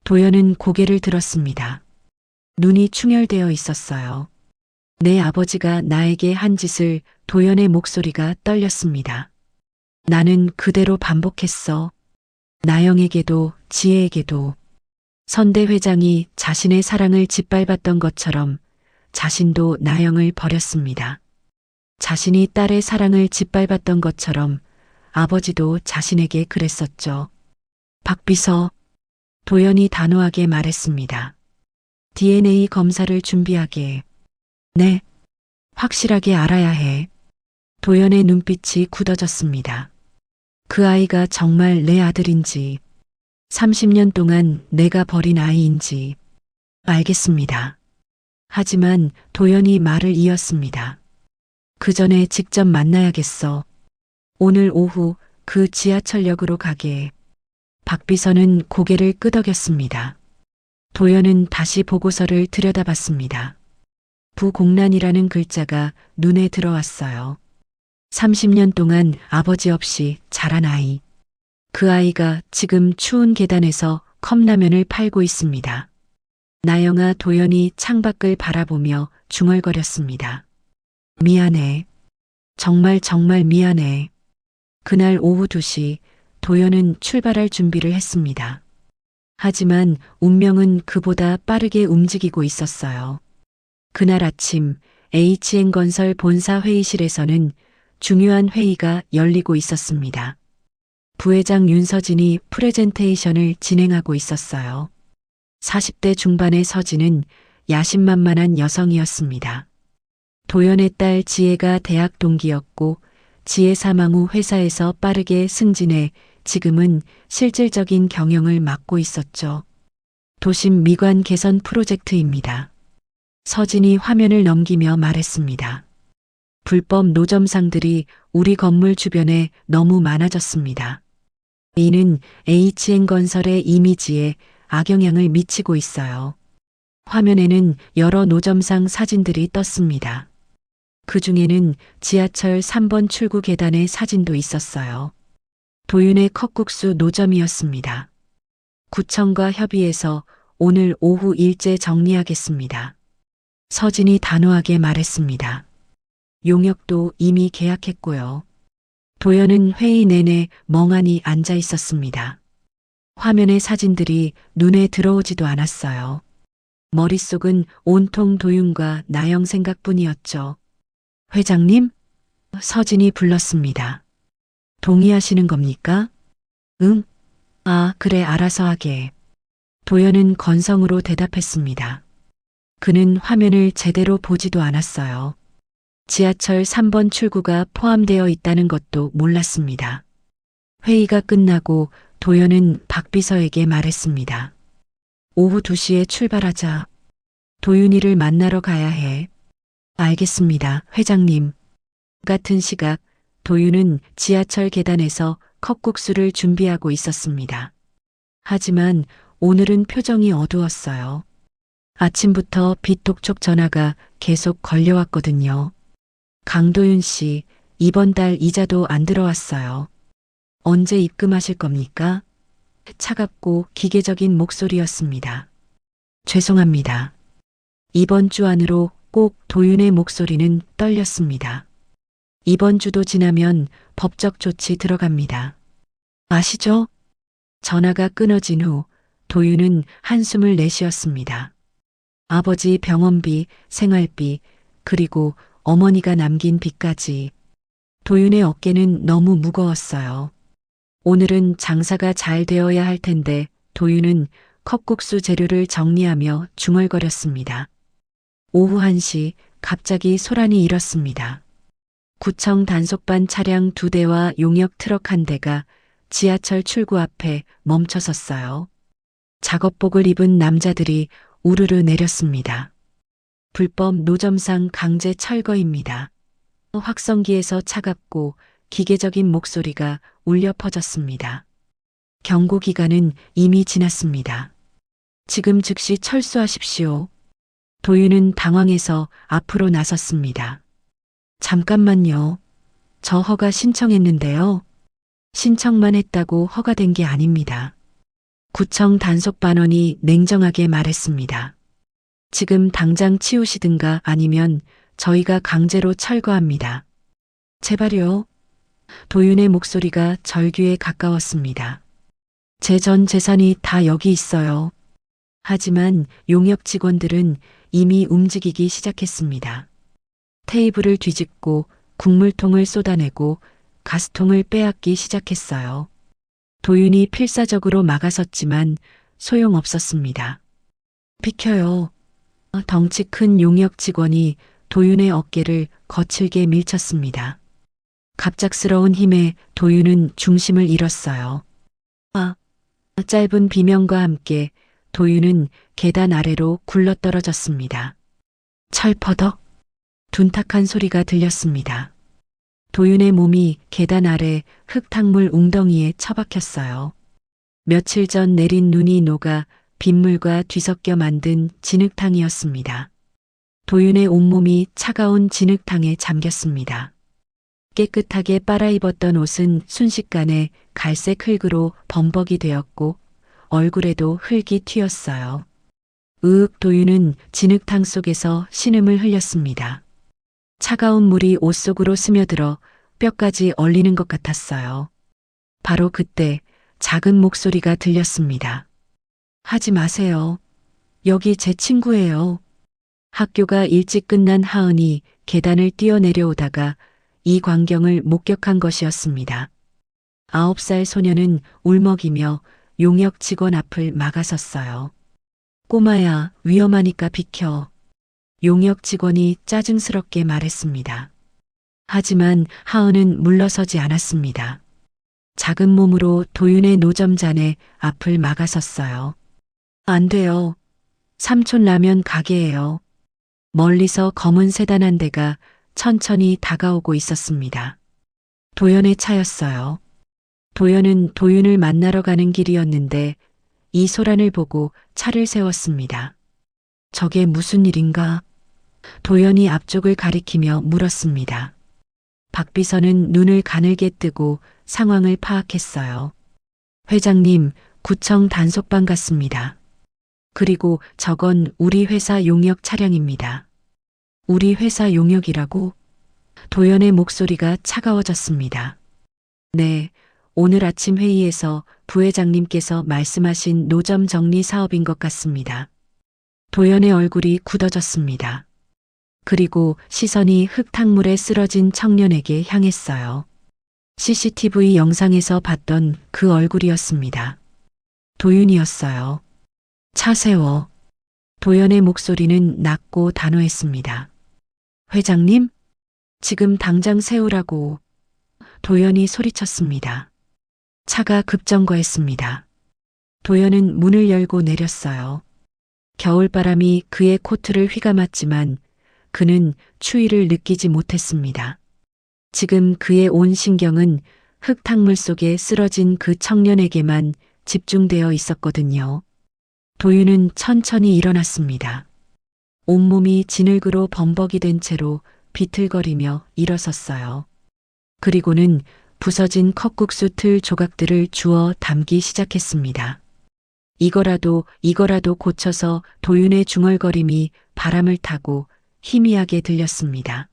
도연은 고개를 들었습니다. 눈이 충혈되어 있었어요. 내 아버지가 나에게 한 짓을. 도연의 목소리가 떨렸습니다. 나는 그대로 반복했어. 나영에게도 지혜에게도. 선대 회장이 자신의 사랑을 짓밟았던 것처럼 자신도 나영을 버렸습니다. 자신이 딸의 사랑을 짓밟았던 것처럼 아버지도 자신에게 그랬었죠. 박 비서, 도연이 단호하게 말했습니다. DNA 검사를 준비하게. 네, 확실하게 알아야 해. 도연의 눈빛이 굳어졌습니다. 그 아이가 정말 내 아들인지, 30년 동안 내가 버린 아이인지. 알겠습니다. 하지만 도연이 말을 이었습니다. 그 전에 직접 만나야겠어. 오늘 오후 그 지하철역으로 가게. 박 비서는 고개를 끄덕였습니다. 도연은 다시 보고서를 들여다봤습니다. 부공란이라는 글자가 눈에 들어왔어요. 30년 동안 아버지 없이 자란 아이. 그 아이가 지금 추운 계단에서 컵라면을 팔고 있습니다. 나영아. 도연이 창밖을 바라보며 중얼거렸습니다. 미안해. 정말 미안해. 그날 오후 2시 도연은 출발할 준비를 했습니다. 하지만 운명은 그보다 빠르게 움직이고 있었어요. 그날 아침 HN건설 본사 회의실에서는 중요한 회의가 열리고 있었습니다. 부회장 윤서진이 프레젠테이션을 진행하고 있었어요. 40대 중반의 서진은 야심만만한 여성이었습니다. 도연의 딸 지혜가 대학 동기였고 지혜 사망 후 회사에서 빠르게 승진해 지금은 실질적인 경영을 맡고 있었죠. 도심 미관 개선 프로젝트입니다. 서진이 화면을 넘기며 말했습니다. 불법 노점상들이 우리 건물 주변에 너무 많아졌습니다. 이는 HN건설의 이미지에 악영향을 미치고 있어요. 화면에는 여러 노점상 사진들이 떴습니다. 그 중에는 지하철 3번 출구 계단의 사진도 있었어요. 도윤의 컵국수 노점이었습니다. 구청과 협의해서 오늘 오후 일제 정리하겠습니다. 서진이 단호하게 말했습니다. 용역도 이미 계약했고요. 도연은 회의 내내 멍하니 앉아 있었습니다. 화면의 사진들이 눈에 들어오지도 않았어요. 머릿속은 온통 도윤과 나영 생각뿐이었죠. 회장님? 서진이 불렀습니다. 동의하시는 겁니까? 응? 아, 그래, 알아서 하게. 도연은 건성으로 대답했습니다. 그는 화면을 제대로 보지도 않았어요. 지하철 3번 출구가 포함되어 있다는 것도 몰랐습니다. 회의가 끝나고 도연은 박 비서에게 말했습니다. 오후 2시에 출발하자. 도윤이를 만나러 가야 해. 알겠습니다, 회장님. 같은 시각 도윤은 지하철 계단에서 컵국수를 준비하고 있었습니다. 하지만 오늘은 표정이 어두웠어요. 아침부터 비톡촉 전화가 계속 걸려왔거든요. 강도윤 씨, 이번 달 이자도 안 들어왔어요. 언제 입금하실 겁니까? 차갑고 기계적인 목소리였습니다. 죄송합니다. 이번 주 안으로 꼭. 도윤의 목소리는 떨렸습니다. 이번 주도 지나면 법적 조치 들어갑니다. 아시죠? 전화가 끊어진 후 도윤은 한숨을 내쉬었습니다. 아버지 병원비, 생활비, 그리고 어머니가 남긴 빚까지. 도윤의 어깨는 너무 무거웠어요. 오늘은 장사가 잘 되어야 할 텐데 도윤은 컵국수 재료를 정리하며 중얼거렸습니다. 오후 1시 갑자기 소란이 일었습니다. 구청 단속반 차량 2대와 용역 트럭 1대가 지하철 출구 앞에 멈춰섰어요. 작업복을 입은 남자들이 우르르 내렸습니다. 불법 노점상 강제 철거입니다. 확성기에서 차갑고 기계적인 목소리가 울려 퍼졌습니다. 경고 기간은 이미 지났습니다. 지금 즉시 철수하십시오. 도윤은 당황해서 앞으로 나섰습니다. 잠깐만요. 저 허가 신청했는데요. 신청만 했다고 허가된 게 아닙니다. 구청 단속반원이 냉정하게 말했습니다. 지금 당장 치우시든가 아니면 저희가 강제로 철거합니다. 제발요. 도윤의 목소리가 절규에 가까웠습니다. 제 전 재산이 다 여기 있어요. 하지만 용역 직원들은 이미 움직이기 시작했습니다. 테이블을 뒤집고 국물통을 쏟아내고 가스통을 빼앗기 시작했어요. 도윤이 필사적으로 막아섰지만 소용없었습니다. 비켜요. 덩치 큰 용역 직원이 도윤의 어깨를 거칠게 밀쳤습니다. 갑작스러운 힘에 도윤은 중심을 잃었어요. 짧은 비명과 함께 도윤은 계단 아래로 굴러떨어졌습니다. 철퍼덕 둔탁한 소리가 들렸습니다. 도윤의 몸이 계단 아래 흙탕물 웅덩이에 처박혔어요. 며칠 전 내린 눈이 녹아 빗물과 뒤섞여 만든 진흙탕이었습니다. 도윤의 온몸이 차가운 진흙탕에 잠겼습니다. 깨끗하게 빨아입었던 옷은 순식간에 갈색 흙으로 범벅이 되었고 얼굴에도 흙이 튀었어요. 도윤은 진흙탕 속에서 신음을 흘렸습니다. 차가운 물이 옷 속으로 스며들어 뼈까지 얼리는 것 같았어요. 바로 그때 작은 목소리가 들렸습니다. 하지 마세요. 여기 제 친구예요. 학교가 일찍 끝난 하은이 계단을 뛰어내려오다가 이 광경을 목격한 것이었습니다. 9살 소녀는 울먹이며 용역 직원 앞을 막아섰어요. 꼬마야, 위험하니까 비켜. 용역 직원이 짜증스럽게 말했습니다. 하지만 하은은 물러서지 않았습니다. 작은 몸으로 도윤의 노점잔의 앞을 막아섰어요. 안 돼요. 삼촌 라면 가게예요. 멀리서 검은 세단 한 대가 천천히 다가오고 있었습니다. 도연의 차였어요. 도연은 도윤을 만나러 가는 길이었는데 이 소란을 보고 차를 세웠습니다. 저게 무슨 일인가? 도연이 앞쪽을 가리키며 물었습니다. 박 비서는 눈을 가늘게 뜨고 상황을 파악했어요. 회장님, 구청 단속반 같습니다. 그리고 저건 우리 회사 용역 차량입니다. 우리 회사 용역이라고? 도연의 목소리가 차가워졌습니다. 네, 오늘 아침 회의에서 부회장님께서 말씀하신 노점 정리 사업인 것 같습니다. 도연의 얼굴이 굳어졌습니다. 그리고 시선이 흙탕물에 쓰러진 청년에게 향했어요. CCTV 영상에서 봤던 그 얼굴이었습니다. 도윤이었어요. 차 세워. 도연의 목소리는 낮고 단호했습니다. 회장님? 지금 당장 세우라고. 도연이 소리쳤습니다. 차가 급정거했습니다. 도연은 문을 열고 내렸어요. 겨울바람이 그의 코트를 휘감았지만 그는 추위를 느끼지 못했습니다. 지금 그의 온 신경은 흙탕물 속에 쓰러진 그 청년에게만 집중되어 있었거든요. 도윤은 천천히 일어났습니다. 온몸이 진흙으로 범벅이 된 채로 비틀거리며 일어섰어요. 그리고는 부서진 컵국수 틀 조각들을 주워 담기 시작했습니다. 이거라도 고쳐서 도윤의 중얼거림이 바람을 타고 희미하게 들렸습니다.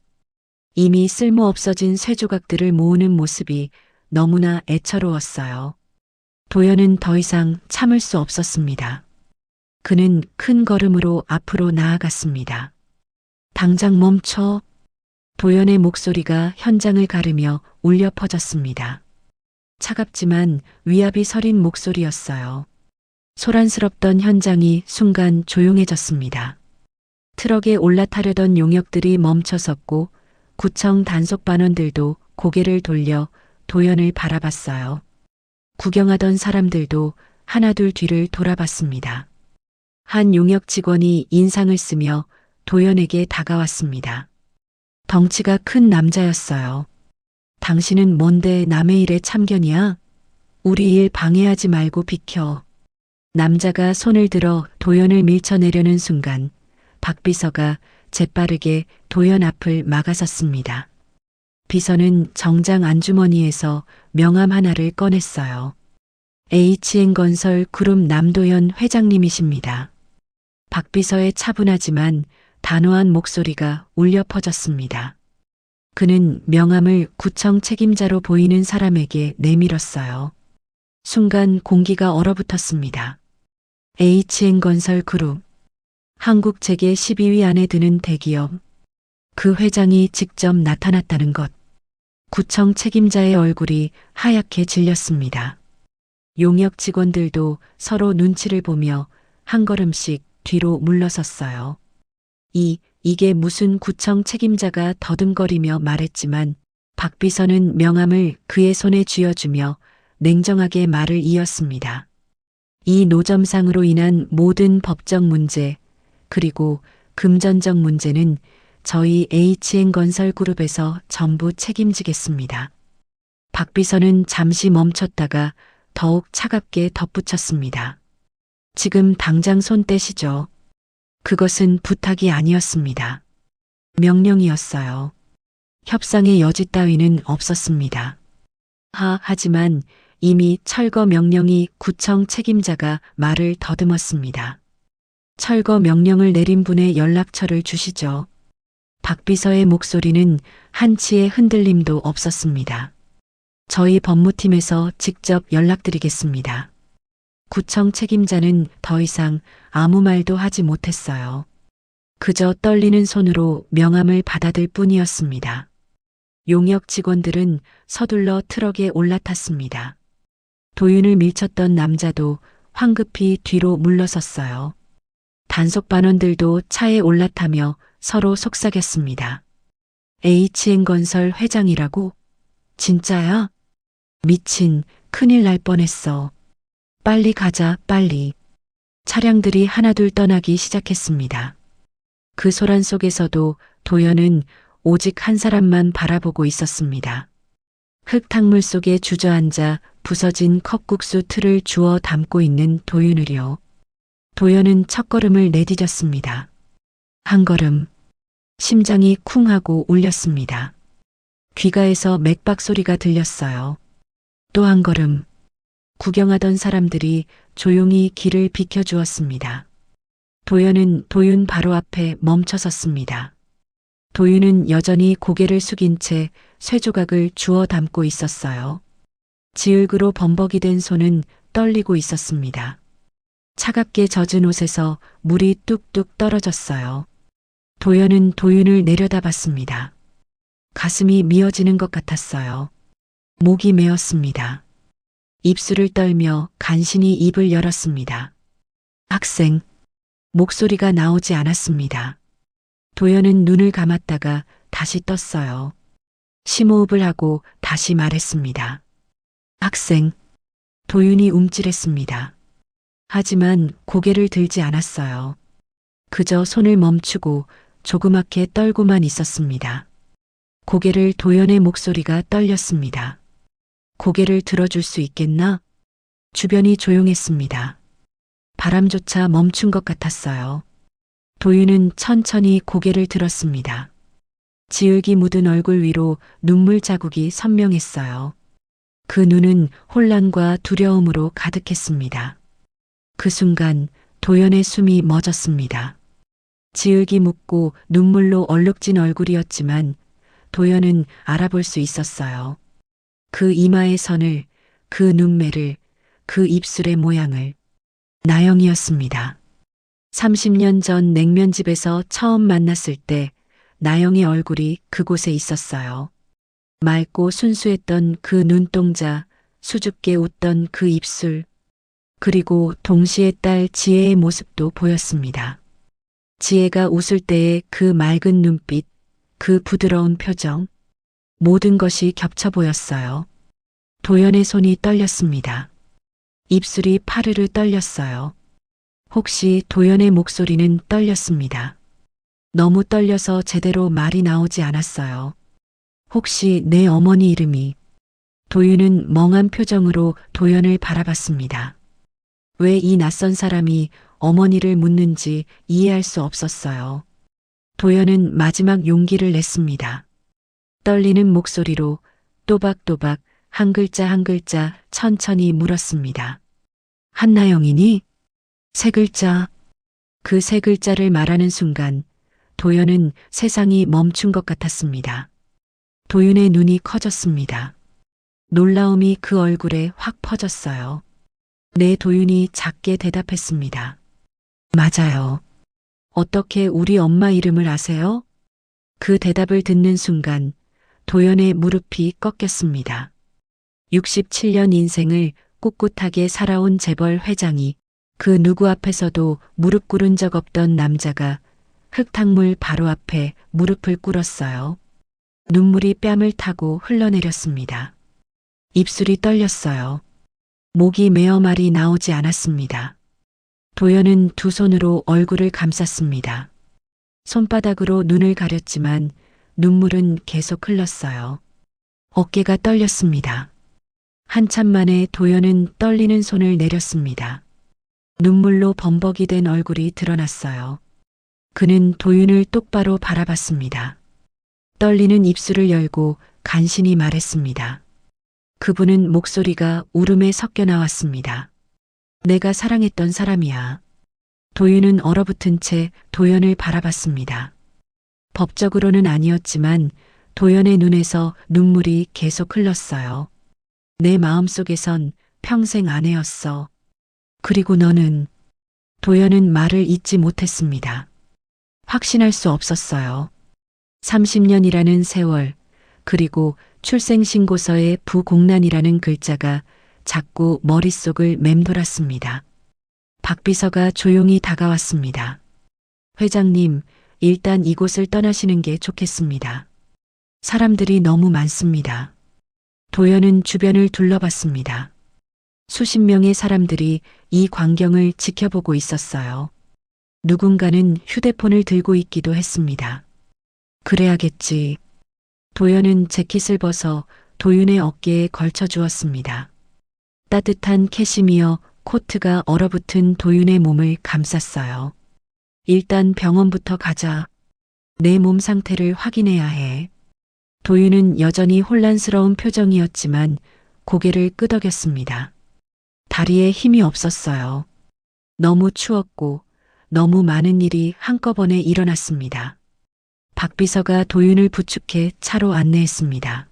이미 쓸모없어진 쇠조각들을 모으는 모습이 너무나 애처로웠어요. 도연은 더 이상 참을 수 없었습니다. 그는 큰 걸음으로 앞으로 나아갔습니다. 당장 멈춰. 도연의 목소리가 현장을 가르며 울려 퍼졌습니다. 차갑지만 위압이 서린 목소리였어요. 소란스럽던 현장이 순간 조용해졌습니다. 트럭에 올라타려던 용역들이 멈춰섰고 구청 단속반원들도 고개를 돌려 도연을 바라봤어요. 구경하던 사람들도 하나둘 뒤를 돌아봤습니다. 한 용역 직원이 인상을 쓰며 도연에게 다가왔습니다. 덩치가 큰 남자였어요. 당신은 뭔데 남의 일에 참견이야? 우리 일 방해하지 말고 비켜. 남자가 손을 들어 도연을 밀쳐내려는 순간 박 비서가 재빠르게 도연 앞을 막아섰습니다. 비서는 정장 안주머니에서 명함 하나를 꺼냈어요. HN건설 그룹 남도연 회장님이십니다. 박 비서의 차분하지만 단호한 목소리가 울려 퍼졌습니다. 그는 명함을 구청 책임자로 보이는 사람에게 내밀었어요. 순간 공기가 얼어붙었습니다. HN건설 그룹, 한국 재계 12위 안에 드는 대기업. 그 회장이 직접 나타났다는 것. 구청 책임자의 얼굴이 하얗게 질렸습니다. 용역 직원들도 서로 눈치를 보며 한 걸음씩 뒤로 물러섰어요. 이게 무슨 구청 책임자가 더듬거리며 말했지만 박 비서는 명함을 그의 손에 쥐어주며 냉정하게 말을 이었습니다. 이 노점상으로 인한 모든 법적 문제 그리고 금전적 문제는 저희 HN건설그룹에서 전부 책임지겠습니다. 박 비서는 잠시 멈췄다가 더욱 차갑게 덧붙였습니다. 지금 당장 손 떼시죠. 그것은 부탁이 아니었습니다. 명령이었어요. 협상의 여지 따위는 없었습니다. 하지만 이미 철거 명령이 구청 책임자가 말을 더듬었습니다. 철거 명령을 내린 분의 연락처를 주시죠. 박 비서의 목소리는 한치의 흔들림도 없었습니다. 저희 법무팀에서 직접 연락드리겠습니다. 구청 책임자는 더 이상 아무 말도 하지 못했어요. 그저 떨리는 손으로 명함을 받아들 뿐이었습니다. 용역 직원들은 서둘러 트럭에 올라탔습니다. 도윤을 밀쳤던 남자도 황급히 뒤로 물러섰어요. 단속 반원들도 차에 올라타며 서로 속삭였습니다. HN건설 회장이라고? 진짜야? 미친, 큰일 날 뻔했어. 빨리 가자, 빨리. 차량들이 하나둘 떠나기 시작했습니다. 그 소란 속에서도 도연은 오직 한 사람만 바라보고 있었습니다. 흙탕물 속에 주저앉아 부서진 컵국수 틀을 주워 담고 있는 도윤을요. 도연은 첫걸음을 내디뎠습니다. 한 걸음. 심장이 쿵 하고 울렸습니다. 귀가에서 맥박 소리가 들렸어요. 또 한 걸음. 구경하던 사람들이 조용히 길을 비켜주었습니다. 도연은 도윤 바로 앞에 멈춰섰습니다. 도윤은 여전히 고개를 숙인 채 쇠조각을 주워 담고 있었어요. 지을그로 범벅이 된 손은 떨리고 있었습니다. 차갑게 젖은 옷에서 물이 뚝뚝 떨어졌어요. 도연은 도윤을 내려다봤습니다. 가슴이 미어지는 것 같았어요. 목이 메었습니다. 입술을 떨며 간신히 입을 열었습니다. 학생. 목소리가 나오지 않았습니다. 도연은 눈을 감았다가 다시 떴어요. 심호흡을 하고 다시 말했습니다. 학생. 도윤이 움찔했습니다. 하지만 고개를 들지 않았어요. 그저 손을 멈추고 조그맣게 떨고만 있었습니다. 고개를 도연의 목소리가 떨렸습니다. 고개를 들어줄 수 있겠나? 주변이 조용했습니다. 바람조차 멈춘 것 같았어요. 도윤은 천천히 고개를 들었습니다. 지을기 묻은 얼굴 위로 눈물 자국이 선명했어요. 그 눈은 혼란과 두려움으로 가득했습니다. 그 순간 도연의 숨이 멎었습니다. 지을기 묻고 눈물로 얼룩진 얼굴이었지만 도연은 알아볼 수 있었어요. 그 이마의 선을, 그 눈매를, 그 입술의 모양을. 나영이었습니다. 30년 전 냉면집에서 처음 만났을 때 나영의 얼굴이 그곳에 있었어요. 맑고 순수했던 그 눈동자, 수줍게 웃던 그 입술, 그리고 동시에 딸 지혜의 모습도 보였습니다. 지혜가 웃을 때의 그 맑은 눈빛, 그 부드러운 표정, 모든 것이 겹쳐 보였어요. 도연의 손이 떨렸습니다. 입술이 파르르 떨렸어요. 혹시 도연의 목소리는 떨렸습니다. 너무 떨려서 제대로 말이 나오지 않았어요. 혹시 내 어머니 이름이. 도윤은 멍한 표정으로 도연을 바라봤습니다. 왜 이 낯선 사람이 어머니를 묻는지 이해할 수 없었어요. 도연은 마지막 용기를 냈습니다. 떨리는 목소리로 또박또박 한 글자 한 글자 천천히 물었습니다. 한나영이니? 세 글자. 그 세 글자를 말하는 순간 도연은 세상이 멈춘 것 같았습니다. 도윤의 눈이 커졌습니다. 놀라움이 그 얼굴에 확 퍼졌어요. 네, 도윤이 작게 대답했습니다. 맞아요. 어떻게 우리 엄마 이름을 아세요? 그 대답을 듣는 순간 도연의 무릎이 꺾였습니다. 67년 인생을 꿋꿋하게 살아온 재벌 회장이 그 누구 앞에서도 무릎 꿇은 적 없던 남자가 흙탕물 바로 앞에 무릎을 꿇었어요. 눈물이 뺨을 타고 흘러내렸습니다. 입술이 떨렸어요. 목이 메어 말이 나오지 않았습니다. 도연은 두 손으로 얼굴을 감쌌습니다. 손바닥으로 눈을 가렸지만 눈물은 계속 흘렀어요. 어깨가 떨렸습니다. 한참 만에 도연은 떨리는 손을 내렸습니다. 눈물로 범벅이 된 얼굴이 드러났어요. 그는 도윤을 똑바로 바라봤습니다. 떨리는 입술을 열고 간신히 말했습니다. 그분은 목소리가 울음에 섞여 나왔습니다. 내가 사랑했던 사람이야. 도윤은 얼어붙은 채 도연을 바라봤습니다. 법적으로는 아니었지만 도연의 눈에서 눈물이 계속 흘렀어요. 내 마음속에선 평생 아내였어. 그리고 너는. 도연은 말을 잇지 못했습니다. 확신할 수 없었어요. 30년이라는 세월, 그리고 출생신고서에 부공란이라는 글자가 자꾸 머릿속을 맴돌았습니다. 박 비서가 조용히 다가왔습니다. 회장님, 일단 이곳을 떠나시는 게 좋겠습니다. 사람들이 너무 많습니다. 도연은 주변을 둘러봤습니다. 수십 명의 사람들이 이 광경을 지켜보고 있었어요. 누군가는 휴대폰을 들고 있기도 했습니다. 그래야겠지. 도연은 재킷을 벗어 도윤의 어깨에 걸쳐 주었습니다. 따뜻한 캐시미어 코트가 얼어붙은 도윤의 몸을 감쌌어요. 일단 병원부터 가자. 내 몸 상태를 확인해야 해. 도윤은 여전히 혼란스러운 표정이었지만 고개를 끄덕였습니다. 다리에 힘이 없었어요. 너무 추웠고 너무 많은 일이 한꺼번에 일어났습니다. 박 비서가 도윤을 부축해 차로 안내했습니다.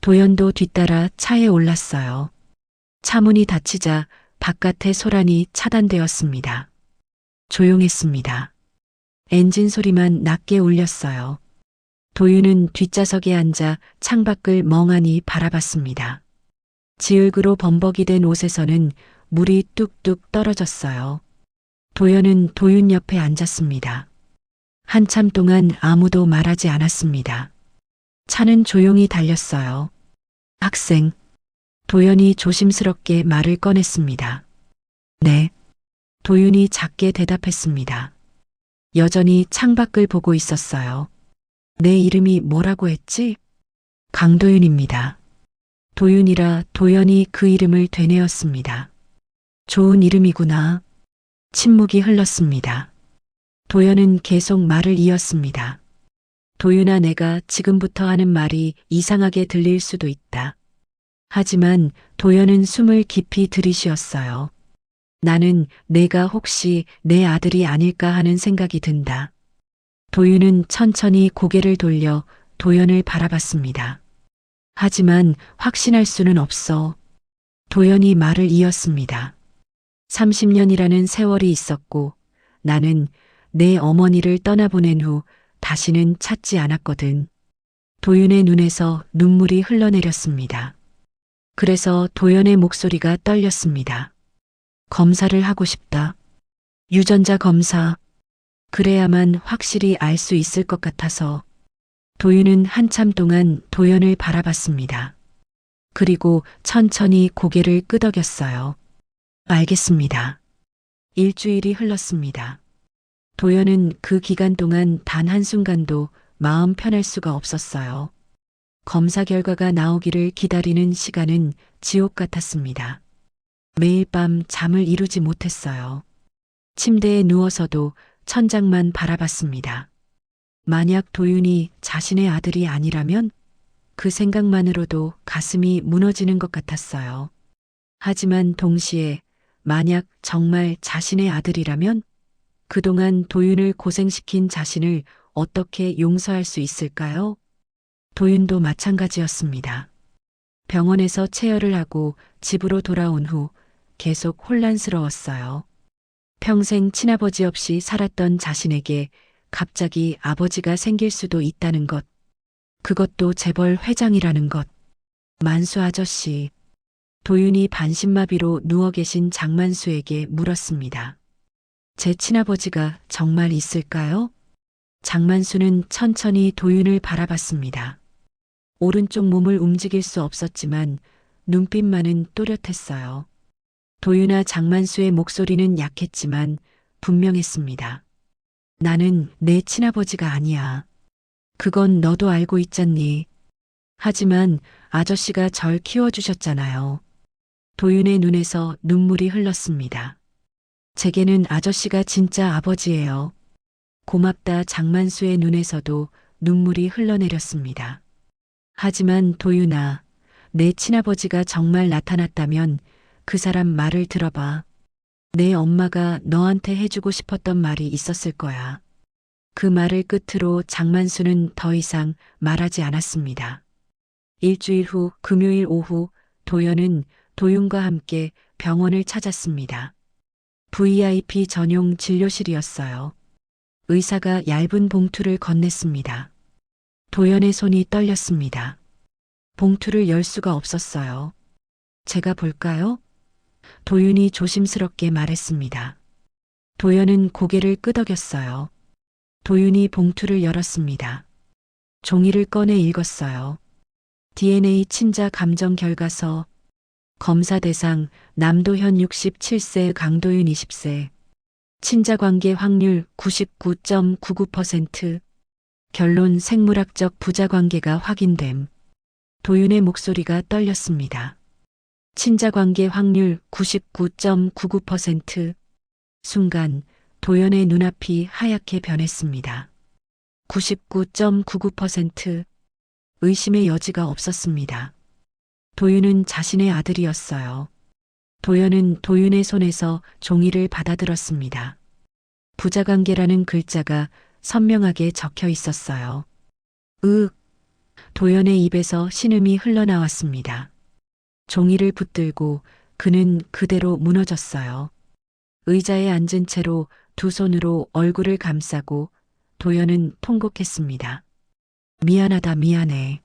도연도 뒤따라 차에 올랐어요. 차 문이 닫히자 바깥의 소란이 차단되었습니다. 조용했습니다. 엔진 소리만 낮게 울렸어요. 도윤은 뒷좌석에 앉아 창밖을 멍하니 바라봤습니다. 지흙으로 범벅이 된 옷에서는 물이 뚝뚝 떨어졌어요. 도연은 도윤 옆에 앉았습니다. 한참 동안 아무도 말하지 않았습니다. 차는 조용히 달렸어요. 학생. 도연이 조심스럽게 말을 꺼냈습니다. 네. 도윤이 작게 대답했습니다. 여전히 창밖을 보고 있었어요. 내 이름이 뭐라고 했지? 강도윤입니다. 도윤이라 도연이 그 이름을 되뇌었습니다. 좋은 이름이구나. 침묵이 흘렀습니다. 도연은 계속 말을 이었습니다. 도윤아, 내가 지금부터 하는 말이 이상하게 들릴 수도 있다. 하지만 도연은 숨을 깊이 들이쉬었어요. 나는 내가 혹시 내 아들이 아닐까 하는 생각이 든다. 도윤은 천천히 고개를 돌려 도연을 바라봤습니다. 하지만 확신할 수는 없어. 도연이 말을 이었습니다. 30년이라는 세월이 있었고 나는 내 어머니를 떠나보낸 후 다시는 찾지 않았거든. 도윤의 눈에서 눈물이 흘러내렸습니다. 그래서 도연의 목소리가 떨렸습니다. 검사를 하고 싶다. 유전자 검사. 그래야만 확실히 알 수 있을 것 같아서. 도윤은 한참 동안 도연을 바라봤습니다. 그리고 천천히 고개를 끄덕였어요. 알겠습니다. 일주일이 흘렀습니다. 도연은 그 기간 동안 단 한순간도 마음 편할 수가 없었어요. 검사 결과가 나오기를 기다리는 시간은 지옥 같았습니다. 매일 밤 잠을 이루지 못했어요. 침대에 누워서도 천장만 바라봤습니다. 만약 도윤이 자신의 아들이 아니라면 그 생각만으로도 가슴이 무너지는 것 같았어요. 하지만 동시에 만약 정말 자신의 아들이라면 그동안 도윤을 고생시킨 자신을 어떻게 용서할 수 있을까요? 도윤도 마찬가지였습니다. 병원에서 체열을 하고 집으로 돌아온 후 계속 혼란스러웠어요. 평생 친아버지 없이 살았던 자신에게 갑자기 아버지가 생길 수도 있다는 것. 그것도 재벌 회장이라는 것. 만수 아저씨. 도윤이 반신마비로 누워 계신 장만수에게 물었습니다. 제 친아버지가 정말 있을까요? 장만수는 천천히 도윤을 바라봤습니다. 오른쪽 몸을 움직일 수 없었지만 눈빛만은 또렷했어요. 도윤아, 장만수의 목소리는 약했지만 분명했습니다. 나는 내 친아버지가 아니야. 그건 너도 알고 있잖니. 하지만 아저씨가 절 키워주셨잖아요. 도윤의 눈에서 눈물이 흘렀습니다. 제게는 아저씨가 진짜 아버지예요. 고맙다. 장만수의 눈에서도 눈물이 흘러내렸습니다. 하지만 도윤아, 내 친아버지가 정말 나타났다면 그 사람 말을 들어봐. 내 엄마가 너한테 해주고 싶었던 말이 있었을 거야. 그 말을 끝으로 장만수는 더 이상 말하지 않았습니다. 일주일 후 금요일 오후 도연은 도윤과 함께 병원을 찾았습니다. VIP 전용 진료실이었어요. 의사가 얇은 봉투를 건넸습니다. 도연의 손이 떨렸습니다. 봉투를 열 수가 없었어요. 제가 볼까요? 도윤이 조심스럽게 말했습니다. 도연은 고개를 끄덕였어요. 도윤이 봉투를 열었습니다. 종이를 꺼내 읽었어요. DNA 친자 감정 결과서. 검사 대상 남도현 67세, 강도윤 20세. 친자 관계 확률 99.99%. 결론 생물학적 부자 관계가 확인됨. 도윤의 목소리가 떨렸습니다. 친자 관계 확률 99.99%. 순간 도연의 눈앞이 하얗게 변했습니다. 99.99%. 의심의 여지가 없었습니다. 도윤은 자신의 아들이었어요. 도연은 도윤의 손에서 종이를 받아들었습니다. 부자관계라는 글자가 선명하게 적혀 있었어요. 도연의 입에서 신음이 흘러나왔습니다. 종이를 붙들고 그는 그대로 무너졌어요. 의자에 앉은 채로 두 손으로 얼굴을 감싸고 도연은 통곡했습니다. 미안하다, 미안해.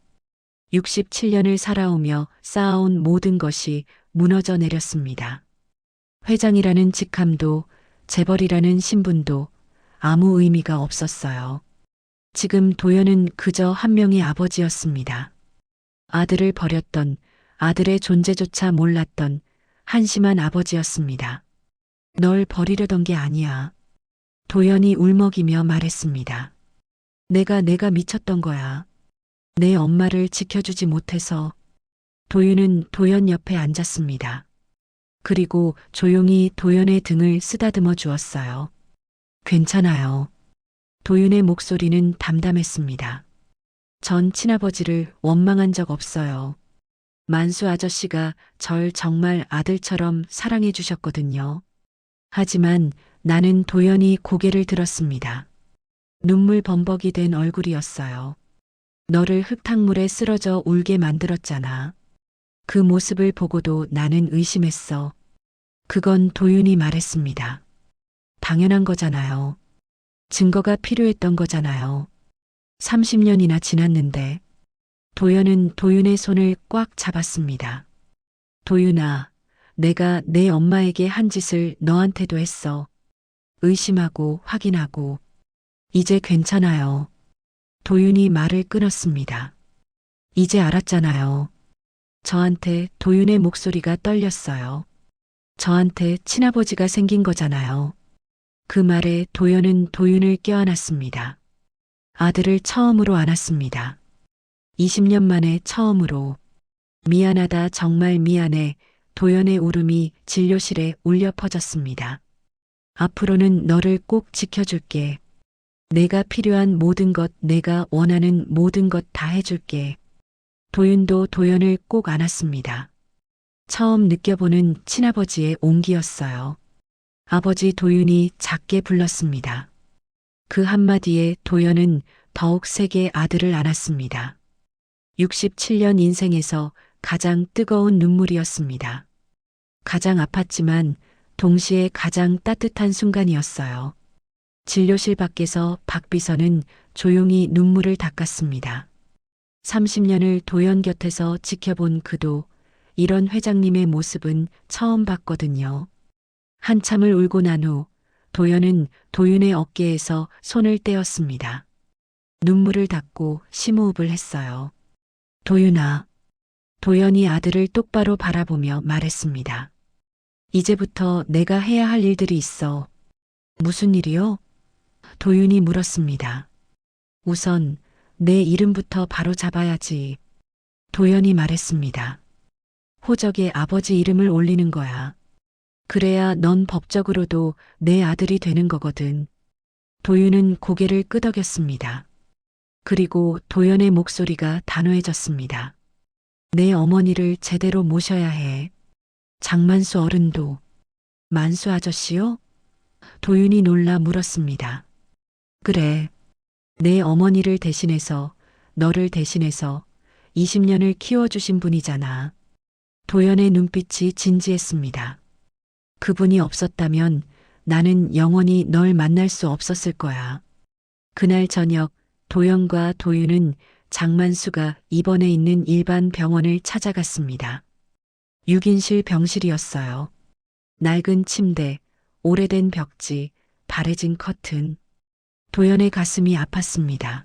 67년을 살아오며 쌓아온 모든 것이 무너져 내렸습니다. 회장이라는 직함도 재벌이라는 신분도 아무 의미가 없었어요. 지금 도연은 그저 한 명의 아버지였습니다. 아들을 버렸던, 아들의 존재조차 몰랐던 한심한 아버지였습니다. 널 버리려던 게 아니야. 도연이 울먹이며 말했습니다. 내가 미쳤던 거야. 내 엄마를 지켜주지 못해서. 도윤은 도연 옆에 앉았습니다. 그리고 조용히 도연의 등을 쓰다듬어 주었어요. 괜찮아요. 도윤의 목소리는 담담했습니다. 전 친아버지를 원망한 적 없어요. 만수 아저씨가 절 정말 아들처럼 사랑해 주셨거든요. 하지만 나는 도연이 고개를 들었습니다. 눈물 범벅이 된 얼굴이었어요. 너를 흙탕물에 쓰러져 울게 만들었잖아. 그 모습을 보고도 나는 의심했어. 그건 도윤이 말했습니다. 당연한 거잖아요. 증거가 필요했던 거잖아요. 30년이나 지났는데. 도연은 도윤의 손을 꽉 잡았습니다. 도윤아, 내가 내 엄마에게 한 짓을 너한테도 했어. 의심하고 확인하고. 이제 괜찮아요. 도윤이 말을 끊었습니다. 이제 알았잖아요. 저한테 도윤의 목소리가 떨렸어요. 저한테 친아버지가 생긴 거잖아요. 그 말에 도연은 도윤을 껴안았습니다. 아들을 처음으로 안았습니다. 20년 만에 처음으로. 미안하다, 정말 미안해. 도연의 울음이 진료실에 울려 퍼졌습니다. 앞으로는 너를 꼭 지켜줄게. 내가 필요한 모든 것, 내가 원하는 모든 것 다 해줄게. 도윤도 도연을 꼭 안았습니다. 처음 느껴보는 친아버지의 온기였어요. 아버지 도윤이 작게 불렀습니다. 그 한마디에 도연은 더욱 세게 아들을 안았습니다. 67년 인생에서 가장 뜨거운 눈물이었습니다. 가장 아팠지만 동시에 가장 따뜻한 순간이었어요. 진료실 밖에서 박 비서는 조용히 눈물을 닦았습니다. 30년을 도연 곁에서 지켜본 그도 이런 회장님의 모습은 처음 봤거든요. 한참을 울고 난 후 도연은 도윤의 어깨에서 손을 떼었습니다. 눈물을 닦고 심호흡을 했어요. 도윤아. 도연이 아들을 똑바로 바라보며 말했습니다. 이제부터 내가 해야 할 일들이 있어. 무슨 일이요? 도윤이 물었습니다. 우선 내 이름부터 바로 잡아야지. 도연이 말했습니다. 호적에 아버지 이름을 올리는 거야. 그래야 넌 법적으로도 내 아들이 되는 거거든. 도윤은 고개를 끄덕였습니다. 그리고 도연의 목소리가 단호해졌습니다. 내 어머니를 제대로 모셔야 해. 장만수 어른도. 만수 아저씨요? 도윤이 놀라 물었습니다. 그래. 내 어머니를 대신해서, 너를 대신해서 20년을 키워주신 분이잖아. 도연의 눈빛이 진지했습니다. 그분이 없었다면 나는 영원히 널 만날 수 없었을 거야. 그날 저녁 도연과 도윤은 장만수가 입원해 있는 일반 병원을 찾아갔습니다. 6인실 병실이었어요. 낡은 침대, 오래된 벽지, 바래진 커튼. 도연의 가슴이 아팠습니다.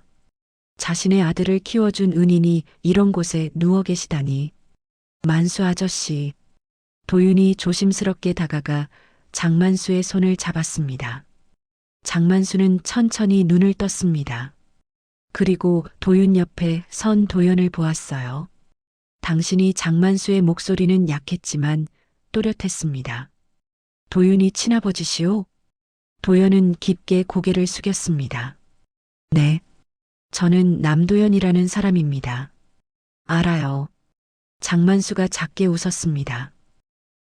자신의 아들을 키워준 은인이 이런 곳에 누워 계시다니. 만수 아저씨. 도윤이 조심스럽게 다가가 장만수의 손을 잡았습니다. 장만수는 천천히 눈을 떴습니다. 그리고 도윤 옆에 선 도연을 보았어요. 당신이 장만수의 목소리는 약했지만 또렷했습니다. 도윤이 친아버지시오? 도연은 깊게 고개를 숙였습니다. 네. 저는 남도연이라는 사람입니다. 알아요. 장만수가 작게 웃었습니다.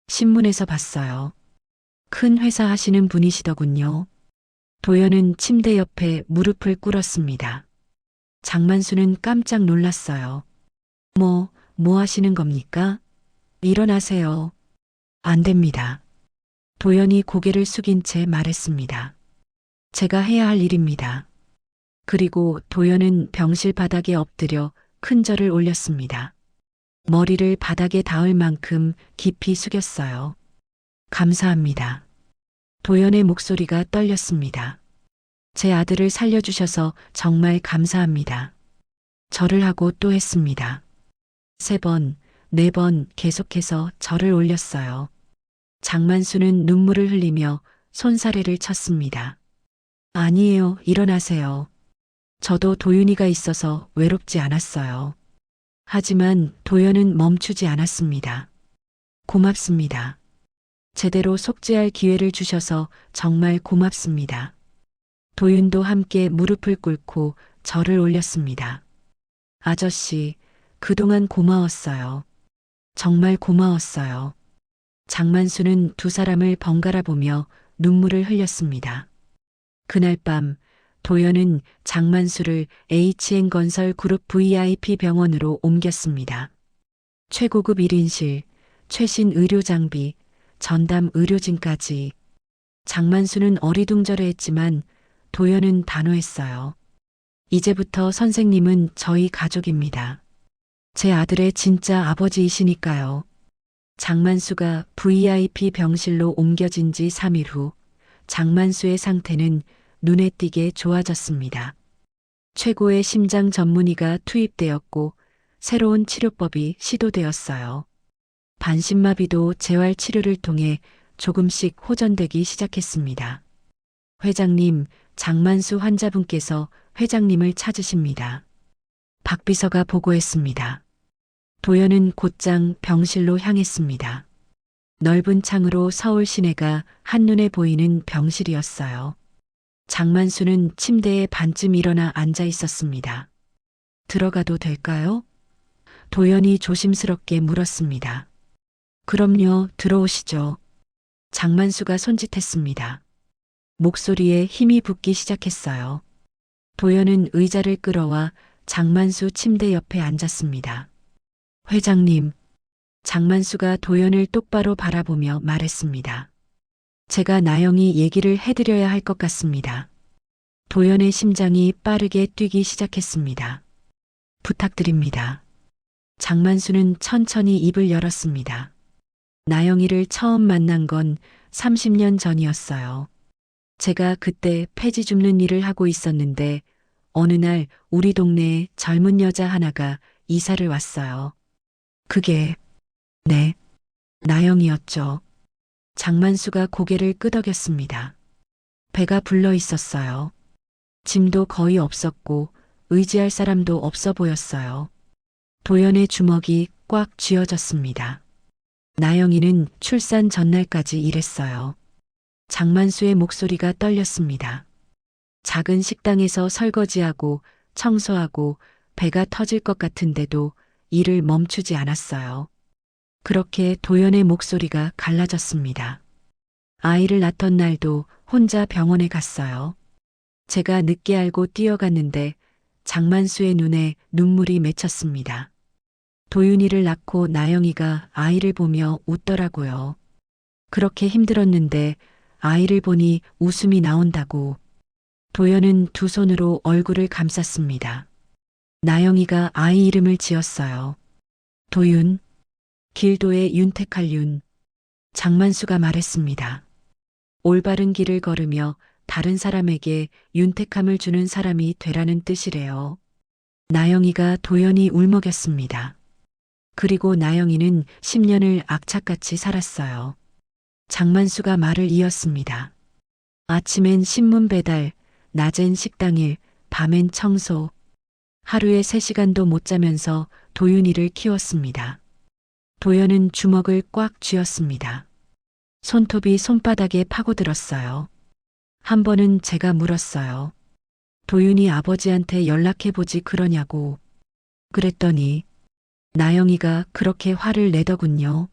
신문에서 봤어요. 큰 회사 하시는 분이시더군요. 도연은 침대 옆에 무릎을 꿇었습니다. 장만수는 깜짝 놀랐어요. 뭐 하시는 겁니까? 일어나세요. 안 됩니다. 도연이 고개를 숙인 채 말했습니다. 제가 해야 할 일입니다. 그리고 도연은 병실 바닥에 엎드려 큰 절을 올렸습니다. 머리를 바닥에 닿을 만큼 깊이 숙였어요. 감사합니다. 도연의 목소리가 떨렸습니다. 제 아들을 살려주셔서 정말 감사합니다. 절을 하고 또 했습니다. 3번, 4번 계속해서 절을 올렸어요. 장만수는 눈물을 흘리며 손사래를 쳤습니다. 아니에요, 일어나세요. 저도 도윤이가 있어서 외롭지 않았어요. 하지만 도연은 멈추지 않았습니다. 고맙습니다. 제대로 속죄할 기회를 주셔서 정말 고맙습니다. 도윤도 함께 무릎을 꿇고 절을 올렸습니다. 아저씨, 그동안 고마웠어요. 정말 고마웠어요. 장만수는 두 사람을 번갈아 보며 눈물을 흘렸습니다. 그날 밤 도연은 장만수를 HN건설 그룹 VIP 병원으로 옮겼습니다. 최고급 1인실, 최신 의료 장비, 전담 의료진까지. 장만수는 어리둥절해했지만 도연은 단호했어요. 이제부터 선생님은 저희 가족입니다. 제 아들의 진짜 아버지이시니까요. 장만수가 VIP 병실로 옮겨진 지 3일 후 장만수의 상태는 눈에 띄게 좋아졌습니다. 최고의 심장 전문의가 투입되었고 새로운 치료법이 시도되었어요. 반신마비도 재활 치료를 통해 조금씩 호전되기 시작했습니다. 회장님, 장만수 환자분께서 회장님을 찾으십니다. 박 비서가 보고했습니다. 도연은 곧장 병실로 향했습니다. 넓은 창으로 서울 시내가 한눈에 보이는 병실이었어요. 장만수는 침대에 반쯤 일어나 앉아 있었습니다. 들어가도 될까요? 도연이 조심스럽게 물었습니다. 그럼요, 들어오시죠. 장만수가 손짓했습니다. 목소리에 힘이 붙기 시작했어요. 도연은 의자를 끌어와 장만수 침대 옆에 앉았습니다. 회장님, 장만수가 도연을 똑바로 바라보며 말했습니다. 제가 나영이 얘기를 해드려야 할 것 같습니다. 도연의 심장이 빠르게 뛰기 시작했습니다. 부탁드립니다. 장만수는 천천히 입을 열었습니다. 나영이를 처음 만난 건 30년 전이었어요. 제가 그때 폐지 줍는 일을 하고 있었는데 어느 날 우리 동네에 젊은 여자 하나가 이사를 왔어요. 그게 네, 나영이었죠. 장만수가 고개를 끄덕였습니다. 배가 불러 있었어요. 짐도 거의 없었고 의지할 사람도 없어 보였어요. 도연의 주먹이 꽉 쥐어졌습니다. 나영이는 출산 전날까지 일했어요. 장만수의 목소리가 떨렸습니다. 작은 식당에서 설거지하고 청소하고 배가 터질 것 같은데도 일을 멈추지 않았어요. 그렇게 도연의 목소리가 갈라졌습니다. 아이를 낳던 날도 혼자 병원에 갔어요. 제가 늦게 알고 뛰어갔는데 장만수의 눈에 눈물이 맺혔습니다. 도윤이를 낳고 나영이가 아이를 보며 웃더라고요. 그렇게 힘들었는데 아이를 보니 웃음이 나온다고. 도연은 두 손으로 얼굴을 감쌌습니다. 나영이가 아이 이름을 지었어요. 도윤, 길도의 윤택할 윤. 장만수가 말했습니다. 올바른 길을 걸으며 다른 사람에게 윤택함을 주는 사람이 되라는 뜻이래요. 나영이가 도연이 울먹였습니다. 그리고 나영이는 10년을 악착같이 살았어요. 장만수가 말을 이었습니다. 아침엔 신문 배달, 낮엔 식당일, 밤엔 청소. 하루에 3시간도 못 자면서 도윤이를 키웠습니다. 도연은 주먹을 꽉 쥐었습니다. 손톱이 손바닥에 파고들었어요. 한 번은 제가 물었어요. 도윤이 아버지한테 연락해보지 그러냐고. 그랬더니 나영이가 그렇게 화를 내더군요.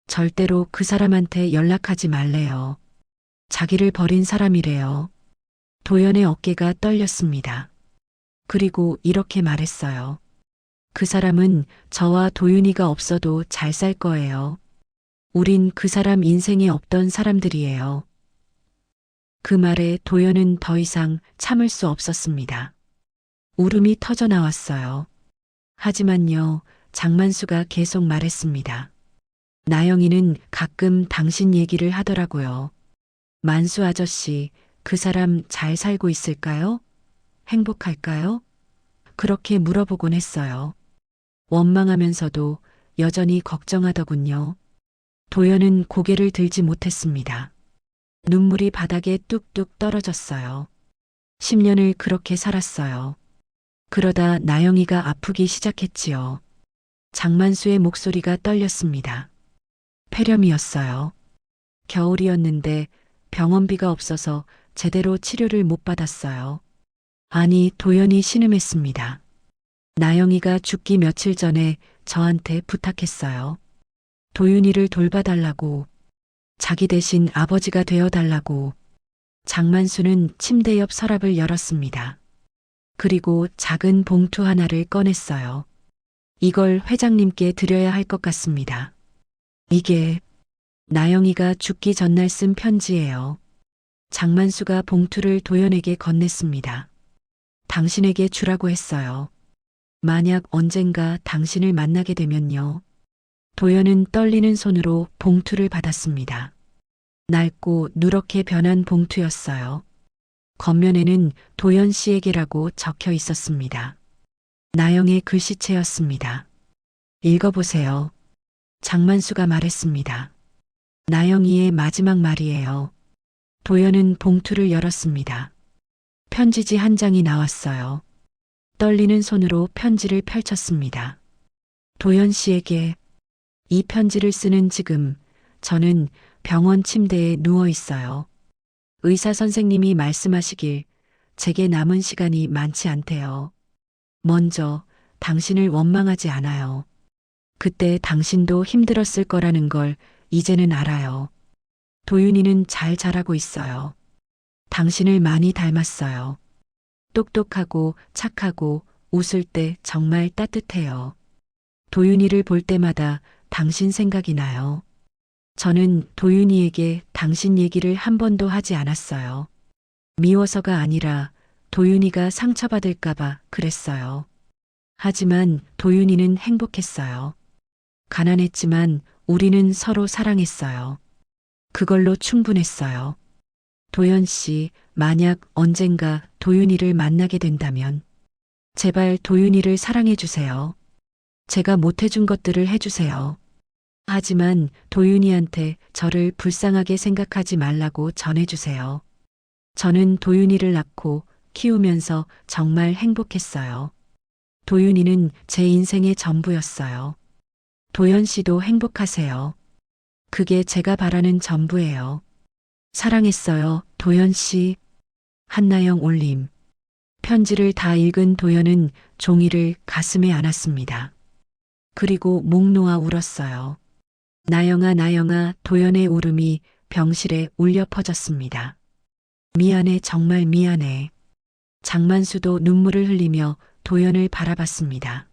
절대로 그 사람한테 연락하지 말래요. 자기를 버린 사람이래요. 도연의 어깨가 떨렸습니다. 그리고 이렇게 말했어요. 그 사람은 저와 도윤이가 없어도 잘 살 거예요. 우린 그 사람 인생에 없던 사람들이에요. 그 말에 도연은 더 이상 참을 수 없었습니다. 울음이 터져 나왔어요. 하지만요, 장만수가 계속 말했습니다. 나영이는 가끔 당신 얘기를 하더라고요. 만수 아저씨, 그 사람 잘 살고 있을까요? 행복할까요? 그렇게 물어보곤 했어요. 원망하면서도 여전히 걱정하더군요. 도연은 고개를 들지 못했습니다. 눈물이 바닥에 뚝뚝 떨어졌어요. 10년을 그렇게 살았어요. 그러다 나영이가 아프기 시작했지요. 장만수의 목소리가 떨렸습니다. 폐렴이었어요. 겨울이었는데 병원비가 없어서 제대로 치료를 못 받았어요. 아니, 도연이 신음했습니다. 나영이가 죽기 며칠 전에 저한테 부탁했어요. 도윤이를 돌봐달라고. 자기 대신 아버지가 되어달라고. 장만수는 침대 옆 서랍을 열었습니다. 그리고 작은 봉투 하나를 꺼냈어요. 이걸 회장님께 드려야 할 것 같습니다. 이게 나영이가 죽기 전날 쓴 편지예요. 장만수가 봉투를 도연에게 건넸습니다. 당신에게 주라고 했어요. 만약 언젠가 당신을 만나게 되면요. 도연은 떨리는 손으로 봉투를 받았습니다. 낡고 누렇게 변한 봉투였어요. 겉면에는 도연 씨에게라고 적혀 있었습니다. 나영의 글씨체였습니다. 읽어보세요. 장만수가 말했습니다. 나영이의 마지막 말이에요. 도연은 봉투를 열었습니다. 편지지 한 장이 나왔어요. 떨리는 손으로 편지를 펼쳤습니다. 도연 씨에게 이 편지를 쓰는 지금 저는 병원 침대에 누워 있어요. 의사 선생님이 말씀하시길 제게 남은 시간이 많지 않대요. 먼저 당신을 원망하지 않아요. 그때 당신도 힘들었을 거라는 걸 이제는 알아요. 도윤이는 잘 자라고 있어요. 당신을 많이 닮았어요. 똑똑하고 착하고 웃을 때 정말 따뜻해요. 도윤이를 볼 때마다 당신 생각이 나요. 저는 도윤이에게 당신 얘기를 한 번도 하지 않았어요. 미워서가 아니라 도윤이가 상처받을까봐 그랬어요. 하지만 도윤이는 행복했어요. 가난했지만 우리는 서로 사랑했어요. 그걸로 충분했어요. 도연 씨, 만약 언젠가 도윤이를 만나게 된다면 제발 도윤이를 사랑해 주세요. 제가 못해준 것들을 해주세요. 하지만 도윤이한테 저를 불쌍하게 생각하지 말라고 전해주세요. 저는 도윤이를 낳고 키우면서 정말 행복했어요. 도윤이는 제 인생의 전부였어요. 도연 씨도 행복하세요. 그게 제가 바라는 전부예요. 사랑했어요, 도연 씨. 한나영 올림. 편지를 다 읽은 도연은 종이를 가슴에 안았습니다. 그리고 목 놓아 울었어요. 나영아, 나영아, 도연의 울음이 병실에 울려 퍼졌습니다. 미안해, 정말 미안해. 장만수도 눈물을 흘리며 도연을 바라봤습니다.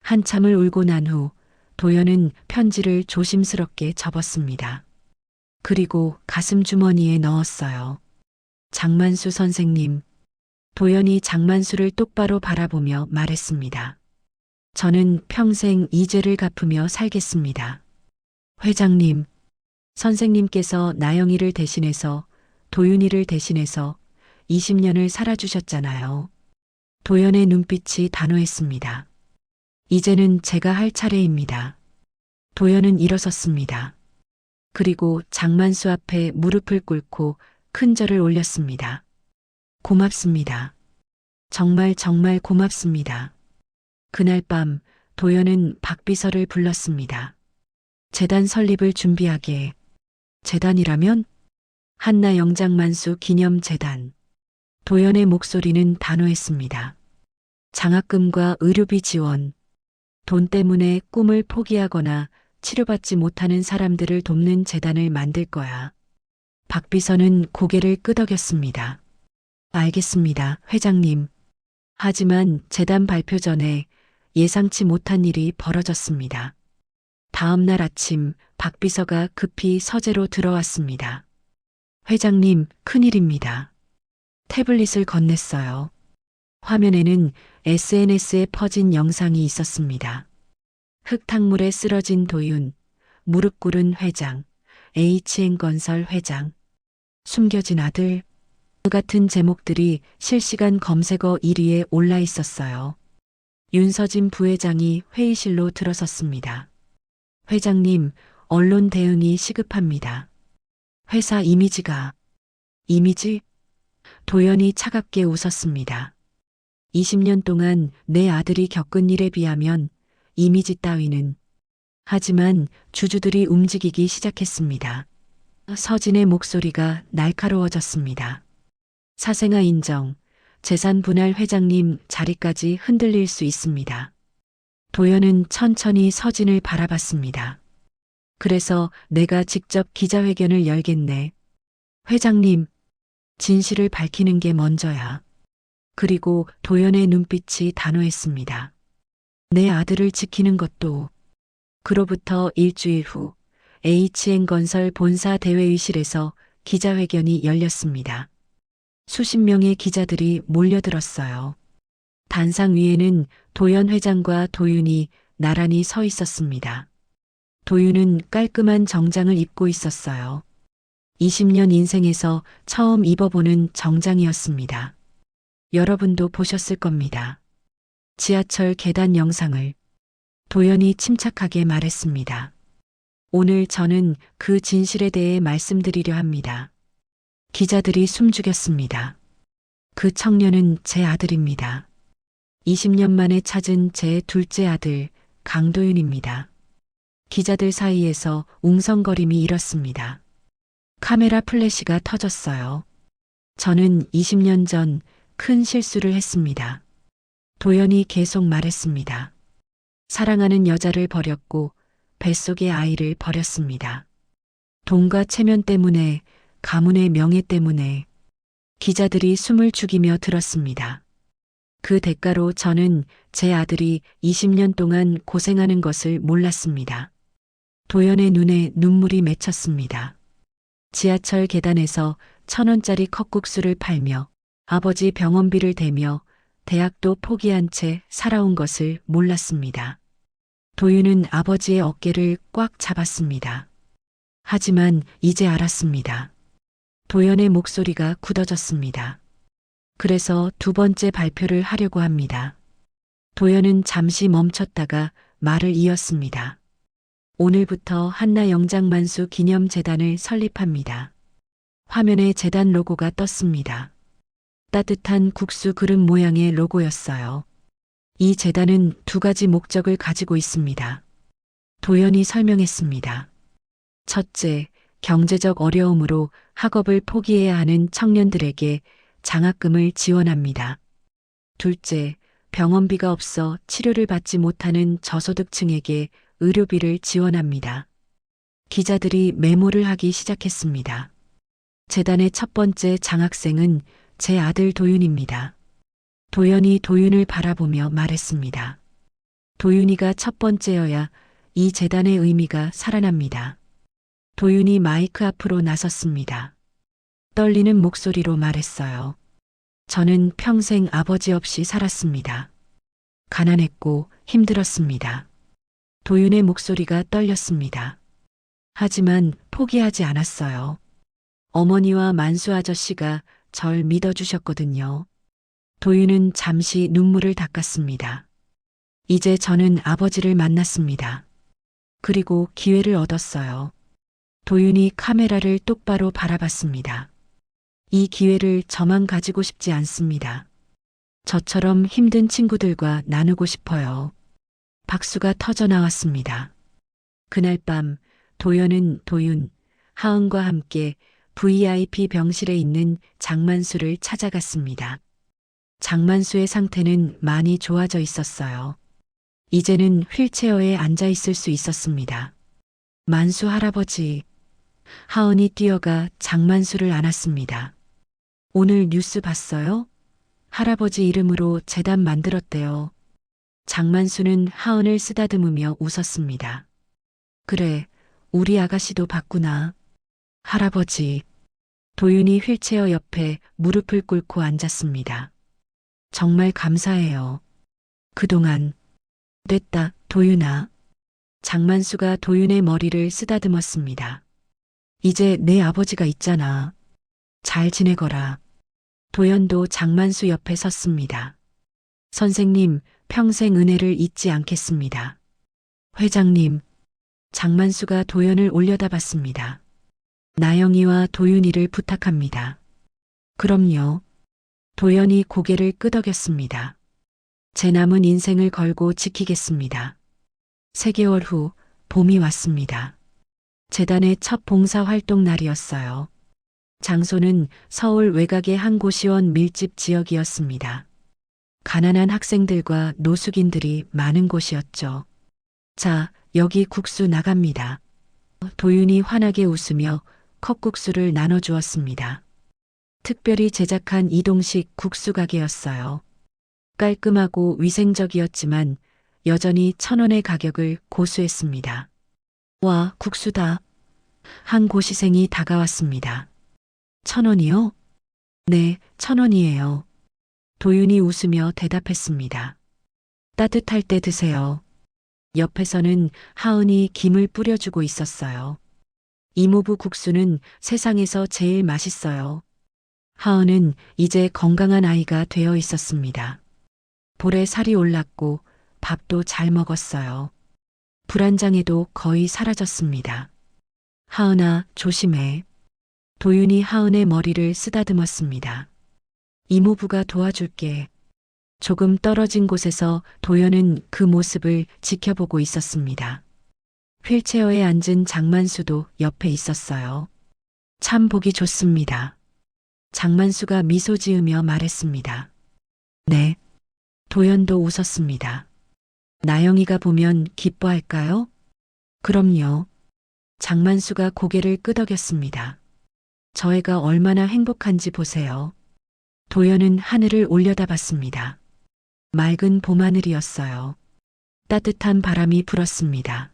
한참을 울고 난 후 도연은 편지를 조심스럽게 접었습니다. 그리고 가슴 주머니에 넣었어요. 장만수 선생님. 도연이 장만수를 똑바로 바라보며 말했습니다. 저는 평생 이 죄를 갚으며 살겠습니다. 회장님, 선생님께서 나영이를 대신해서 도윤이를 대신해서 20년을 살아주셨잖아요. 도연의 눈빛이 단호했습니다. 이제는 제가 할 차례입니다. 도연은 일어섰습니다. 그리고 장만수 앞에 무릎을 꿇고 큰 절을 올렸습니다. 고맙습니다. 정말 정말 고맙습니다. 그날 밤 도연은 박비서를 불렀습니다. 재단 설립을 준비하게. 재단이라면? 한나 영장만수 기념재단. 도연의 목소리는 단호했습니다. 장학금과 의료비 지원. 돈 때문에 꿈을 포기하거나 치료받지 못하는 사람들을 돕는 재단을 만들 거야. 박비서는 고개를 끄덕였습니다. 알겠습니다, 회장님. 하지만 재단 발표 전에 예상치 못한 일이 벌어졌습니다. 다음 날 아침 박비서가 급히 서재로 들어왔습니다. 회장님, 큰일입니다. 태블릿을 건넸어요. 화면에는 SNS에 퍼진 영상이 있었습니다. 흙탕물에 쓰러진 도윤, 무릎 꿇은 회장, HN건설 회장, 숨겨진 아들 같은 제목들이 실시간 검색어 1위에 올라 있었어요. 윤서진 부회장이 회의실로 들어섰습니다. 회장님, 언론 대응이 시급합니다. 회사 이미지가. 이미지? 도연이 차갑게 웃었습니다. 20년 동안 내 아들이 겪은 일에 비하면 이미지 따위는. 하지만 주주들이 움직이기 시작했습니다. 서진의 목소리가 날카로워졌습니다. 사생아 인정, 재산 분할 회장님 자리까지 흔들릴 수 있습니다. 도연은 천천히 서진을 바라봤습니다. 그래서 내가 직접 기자회견을 열겠네. 회장님, 진실을 밝히는 게 먼저야. 그리고 도연의 눈빛이 단호했습니다. 내 아들을 지키는 것도. 그로부터 일주일 후 HN건설 본사 대회의실에서 기자회견이 열렸습니다. 수십 명의 기자들이 몰려들었어요. 단상 위에는 도연 회장과 도윤이 나란히 서 있었습니다. 도윤은 깔끔한 정장을 입고 있었어요. 20년 인생에서 처음 입어보는 정장이었습니다. 여러분도 보셨을 겁니다. 지하철 계단 영상을. 도연이 침착하게 말했습니다. 오늘 저는 그 진실에 대해 말씀드리려 합니다. 기자들이 숨죽였습니다. 그 청년은 제 아들입니다. 20년 만에 찾은 제 둘째 아들 강도윤입니다. 기자들 사이에서 웅성거림이 일었습니다. 카메라 플래시가 터졌어요. 저는 20년 전 큰 실수를 했습니다. 도연이 계속 말했습니다. 사랑하는 여자를 버렸고 뱃속의 아이를 버렸습니다. 돈과 체면 때문에, 가문의 명예 때문에. 기자들이 숨을 죽이며 들었습니다. 그 대가로 저는 제 아들이 20년 동안 고생하는 것을 몰랐습니다. 도연의 눈에 눈물이 맺혔습니다. 지하철 계단에서 1,000원짜리 컵국수를 팔며 아버지 병원비를 대며 대학도 포기한 채 살아온 것을 몰랐습니다. 도윤은 아버지의 어깨를 꽉 잡았습니다. 하지만 이제 알았습니다. 도연의 목소리가 굳어졌습니다. 그래서 두 번째 발표를 하려고 합니다. 도연은 잠시 멈췄다가 말을 이었습니다. 오늘부터 한나 영장만수 기념재단을 설립합니다. 화면에 재단 로고가 떴습니다. 따뜻한 국수 그릇 모양의 로고였어요. 이 재단은 두 가지 목적을 가지고 있습니다. 도연이 설명했습니다. 첫째, 경제적 어려움으로 학업을 포기해야 하는 청년들에게 장학금을 지원합니다. 둘째, 병원비가 없어 치료를 받지 못하는 저소득층에게 의료비를 지원합니다. 기자들이 메모를 하기 시작했습니다. 재단의 첫 번째 장학생은 제 아들 도윤입니다. 도연이 도윤을 바라보며 말했습니다. 도윤이가 첫 번째여야 이 재단의 의미가 살아납니다. 도윤이 마이크 앞으로 나섰습니다. 떨리는 목소리로 말했어요. 저는 평생 아버지 없이 살았습니다. 가난했고 힘들었습니다. 도윤의 목소리가 떨렸습니다. 하지만 포기하지 않았어요. 어머니와 만수 아저씨가 절 믿어주셨거든요. 도윤은 잠시 눈물을 닦았습니다. 이제 저는 아버지를 만났습니다. 그리고 기회를 얻었어요. 도윤이 카메라를 똑바로 바라봤습니다. 이 기회를 저만 가지고 싶지 않습니다. 저처럼 힘든 친구들과 나누고 싶어요. 박수가 터져 나왔습니다. 그날 밤 도연은 도윤, 하은과 함께 VIP 병실에 있는 장만수를 찾아갔습니다. 장만수의 상태는 많이 좋아져 있었어요. 이제는 휠체어에 앉아 있을 수 있었습니다. 만수 할아버지. 하은이 뛰어가 장만수를 안았습니다. 오늘 뉴스 봤어요? 할아버지 이름으로 재단 만들었대요. 장만수는 하은을 쓰다듬으며 웃었습니다. 그래, 우리 아가씨도 봤구나. 할아버지. 도윤이 휠체어 옆에 무릎을 꿇고 앉았습니다. 정말 감사해요. 그동안. 됐다, 도윤아. 장만수가 도윤의 머리를 쓰다듬었습니다. 이제 내 아버지가 있잖아. 잘 지내거라. 도연도 장만수 옆에 섰습니다. 선생님, 평생 은혜를 잊지 않겠습니다. 회장님. 장만수가 도연을 올려다봤습니다. 나영이와 도윤이를 부탁합니다. 그럼요. 도연이 고개를 끄덕였습니다. 제 남은 인생을 걸고 지키겠습니다. 3개월 후 봄이 왔습니다. 재단의 첫 봉사활동 날이었어요. 장소는 서울 외곽의 한 고시원 밀집 지역이었습니다. 가난한 학생들과 노숙인들이 많은 곳이었죠. 자, 여기 국수 나갑니다. 도윤이 환하게 웃으며 컵국수를 나눠주었습니다. 특별히 제작한 이동식 국수 가게였어요. 깔끔하고 위생적이었지만 여전히 1,000원의 가격을 고수했습니다. 와, 국수다. 한 고시생이 다가왔습니다. 1,000원이요? 네, 1,000원이에요. 도윤이 웃으며 대답했습니다. 따뜻할 때 드세요. 옆에서는 하은이 김을 뿌려주고 있었어요. 이모부 국수는 세상에서 제일 맛있어요. 하은은 이제 건강한 아이가 되어 있었습니다. 볼에 살이 올랐고 밥도 잘 먹었어요. 불안장애도 거의 사라졌습니다. 하은아, 조심해. 도윤이 하은의 머리를 쓰다듬었습니다. 이모부가 도와줄게. 조금 떨어진 곳에서 도연은 그 모습을 지켜보고 있었습니다. 휠체어에 앉은 장만수도 옆에 있었어요. 참 보기 좋습니다. 장만수가 미소 지으며 말했습니다. 네. 도연도 웃었습니다. 나영이가 보면 기뻐할까요? 그럼요. 장만수가 고개를 끄덕였습니다. 저 애가 얼마나 행복한지 보세요. 도연은 하늘을 올려다봤습니다. 맑은 봄하늘이었어요. 따뜻한 바람이 불었습니다.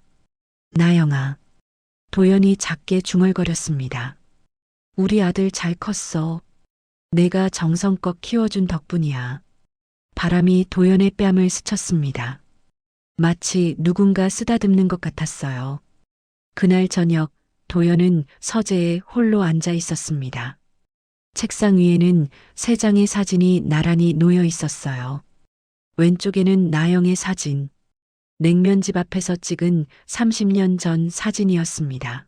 나영아. 도연이 작게 중얼거렸습니다. 우리 아들 잘 컸어. 내가 정성껏 키워준 덕분이야. 바람이 도연의 뺨을 스쳤습니다. 마치 누군가 쓰다듬는 것 같았어요. 그날 저녁 도연은 서재에 홀로 앉아 있었습니다. 책상 위에는 세 장의 사진이 나란히 놓여 있었어요. 왼쪽에는 나영의 사진, 냉면집 앞에서 찍은 30년 전 사진이었습니다.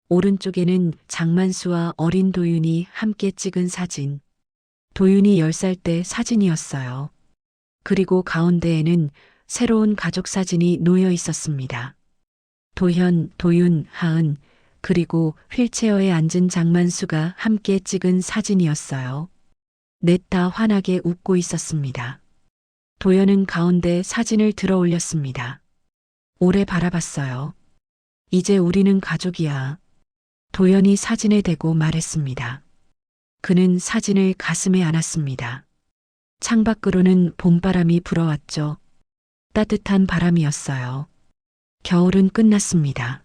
오른쪽에는 장만수와 어린 도윤이 함께 찍은 사진, 도윤이 10살 때 사진이었어요. 그리고 가운데에는 새로운 가족 사진이 놓여 있었습니다. 도현, 도윤, 하은, 그리고 휠체어에 앉은 장만수가 함께 찍은 사진이었어요. 넷 다 환하게 웃고 있었습니다. 도연은 가운데 사진을 들어 올렸습니다. 오래 바라봤어요. 이제 우리는 가족이야. 도연이 사진에 대고 말했습니다. 그는 사진을 가슴에 안았습니다. 창밖으로는 봄바람이 불어왔죠. 따뜻한 바람이었어요. 겨울은 끝났습니다.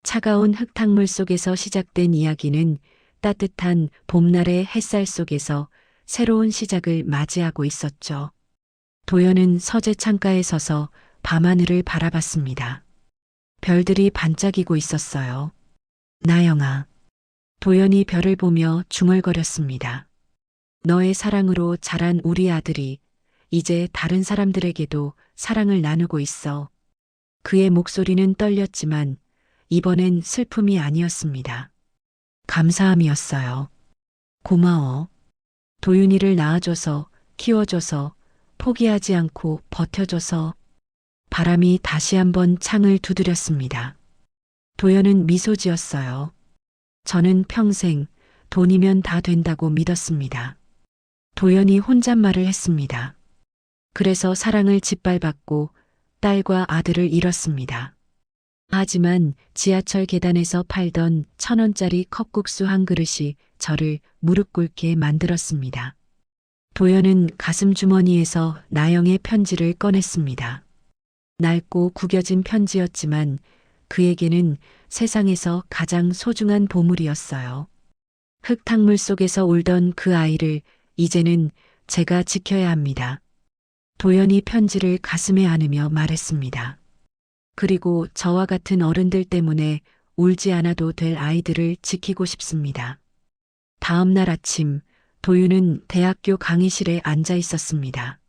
차가운 흙탕물 속에서 시작된 이야기는 따뜻한 봄날의 햇살 속에서 새로운 시작을 맞이하고 있었죠. 도연은 서재 창가에 서서 밤하늘을 바라봤습니다. 별들이 반짝이고 있었어요. 나영아. 도연이 별을 보며 중얼거렸습니다. 너의 사랑으로 자란 우리 아들이 이제 다른 사람들에게도 사랑을 나누고 있어. 그의 목소리는 떨렸지만 이번엔 슬픔이 아니었습니다. 감사함이었어요. 고마워. 도윤이를 낳아줘서, 키워줘서, 포기하지 않고 버텨줘서. 바람이 다시 한번 창을 두드렸습니다. 도연은 미소 지었어요. 저는 평생 돈이면 다 된다고 믿었습니다. 도연이 혼잣말을 했습니다. 그래서 사랑을 짓밟았고 딸과 아들을 잃었습니다. 하지만 지하철 계단에서 팔던 1,000원짜리 컵국수 한 그릇이 저를 무릎 꿇게 만들었습니다. 도연은 가슴 주머니에서 나영의 편지를 꺼냈습니다. 낡고 구겨진 편지였지만 그에게는 세상에서 가장 소중한 보물이었어요. 흙탕물 속에서 울던 그 아이를 이제는 제가 지켜야 합니다. 도연이 편지를 가슴에 안으며 말했습니다. 그리고 저와 같은 어른들 때문에 울지 않아도 될 아이들을 지키고 싶습니다. 다음 날 아침 도윤은 대학교 강의실에 앉아 있었습니다.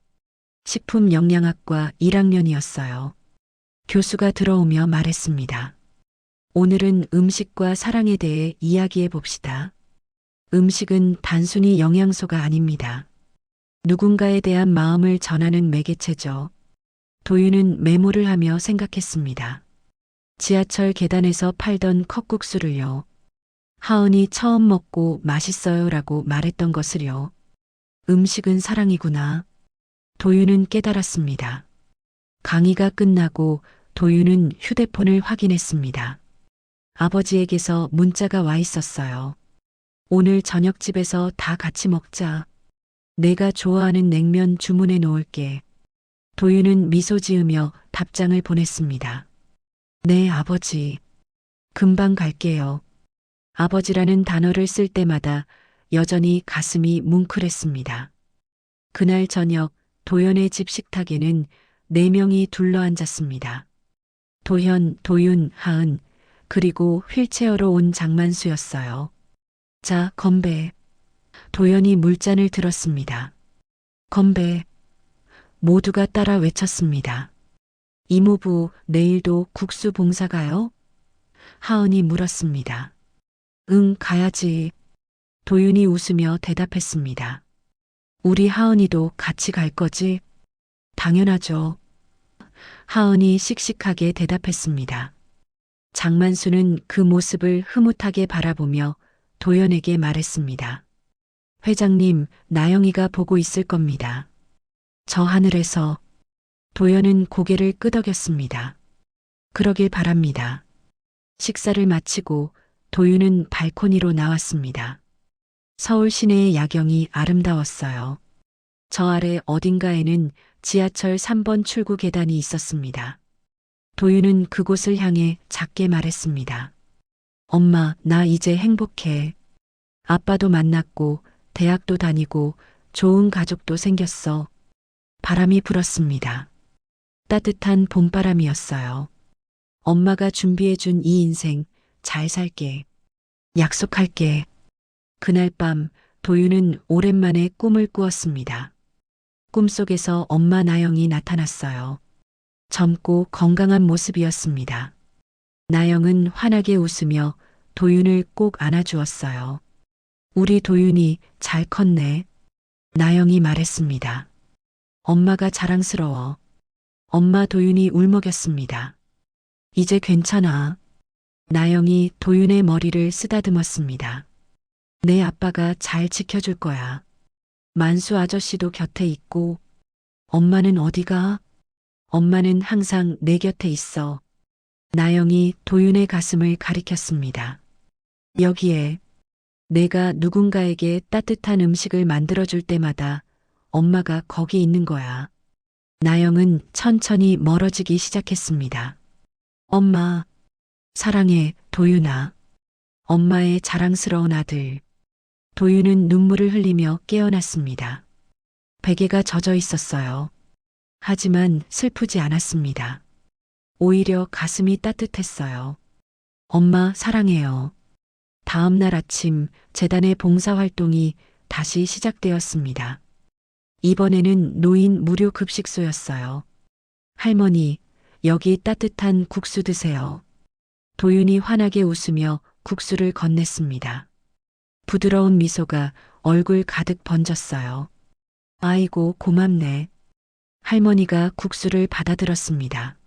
식품영양학과 1학년이었어요. 교수가 들어오며 말했습니다. 오늘은 음식과 사랑에 대해 이야기해 봅시다. 음식은 단순히 영양소가 아닙니다. 누군가에 대한 마음을 전하는 매개체죠. 도윤은 메모를 하며 생각했습니다. 지하철 계단에서 팔던 컵국수를요. 하은이 처음 먹고 맛있어요라고 말했던 것을요. 음식은 사랑이구나. 도윤은 깨달았습니다. 강의가 끝나고 도윤은 휴대폰을 확인했습니다. 아버지에게서 문자가 와 있었어요. 오늘 저녁집에서 다 같이 먹자. 내가 좋아하는 냉면 주문해 놓을게. 도윤은 미소 지으며 답장을 보냈습니다. 네, 아버지. 금방 갈게요. 아버지라는 단어를 쓸 때마다 여전히 가슴이 뭉클했습니다. 그날 저녁 도연의 집 식탁에는 4명이 둘러앉았습니다. 도현, 도윤, 하은, 그리고 휠체어로 온 장만수였어요. 자, 건배. 도연이 물잔을 들었습니다. 건배. 모두가 따라 외쳤습니다. 이모부, 내일도 국수 봉사 가요? 하은이 물었습니다. 응, 가야지. 도윤이 웃으며 대답했습니다. 우리 하은이도 같이 갈 거지? 당연하죠. 하은이 씩씩하게 대답했습니다. 장만수는 그 모습을 흐뭇하게 바라보며 도연에게 말했습니다. 회장님, 나영이가 보고 있을 겁니다. 저 하늘에서. 도연은 고개를 끄덕였습니다. 그러길 바랍니다. 식사를 마치고 도윤은 발코니로 나왔습니다. 서울 시내의 야경이 아름다웠어요. 저 아래 어딘가에는 지하철 3번 출구 계단이 있었습니다. 도윤은 그곳을 향해 작게 말했습니다. 엄마, 나 이제 행복해. 아빠도 만났고, 대학도 다니고, 좋은 가족도 생겼어. 바람이 불었습니다. 따뜻한 봄바람이었어요. 엄마가 준비해준 이 인생 잘 살게. 약속할게. 그날 밤 도윤은 오랜만에 꿈을 꾸었습니다. 꿈속에서 엄마 나영이 나타났어요. 젊고 건강한 모습이었습니다. 나영은 환하게 웃으며 도윤을 꼭 안아주었어요. 우리 도윤이 잘 컸네. 나영이 말했습니다. 엄마가 자랑스러워. 엄마 도윤이 울먹였습니다. 이제 괜찮아. 나영이 도윤의 머리를 쓰다듬었습니다. 내 아빠가 잘 지켜줄 거야. 만수 아저씨도 곁에 있고. 엄마는 어디가? 엄마는 항상 내 곁에 있어. 나영이 도윤의 가슴을 가리켰습니다. 여기에. 내가 누군가에게 따뜻한 음식을 만들어줄 때마다 엄마가 거기 있는 거야. 나영은 천천히 멀어지기 시작했습니다. 엄마, 사랑해, 도윤아. 엄마의 자랑스러운 아들. 도윤은 눈물을 흘리며 깨어났습니다. 베개가 젖어 있었어요. 하지만 슬프지 않았습니다. 오히려 가슴이 따뜻했어요. 엄마, 사랑해요. 다음 날 아침 재단의 봉사활동이 다시 시작되었습니다. 이번에는 노인 무료 급식소였어요. 할머니, 여기 따뜻한 국수 드세요. 도윤이 환하게 웃으며 국수를 건넸습니다. 부드러운 미소가 얼굴 가득 번졌어요. 아이고, 고맙네. 할머니가 국수를 받아들었습니다.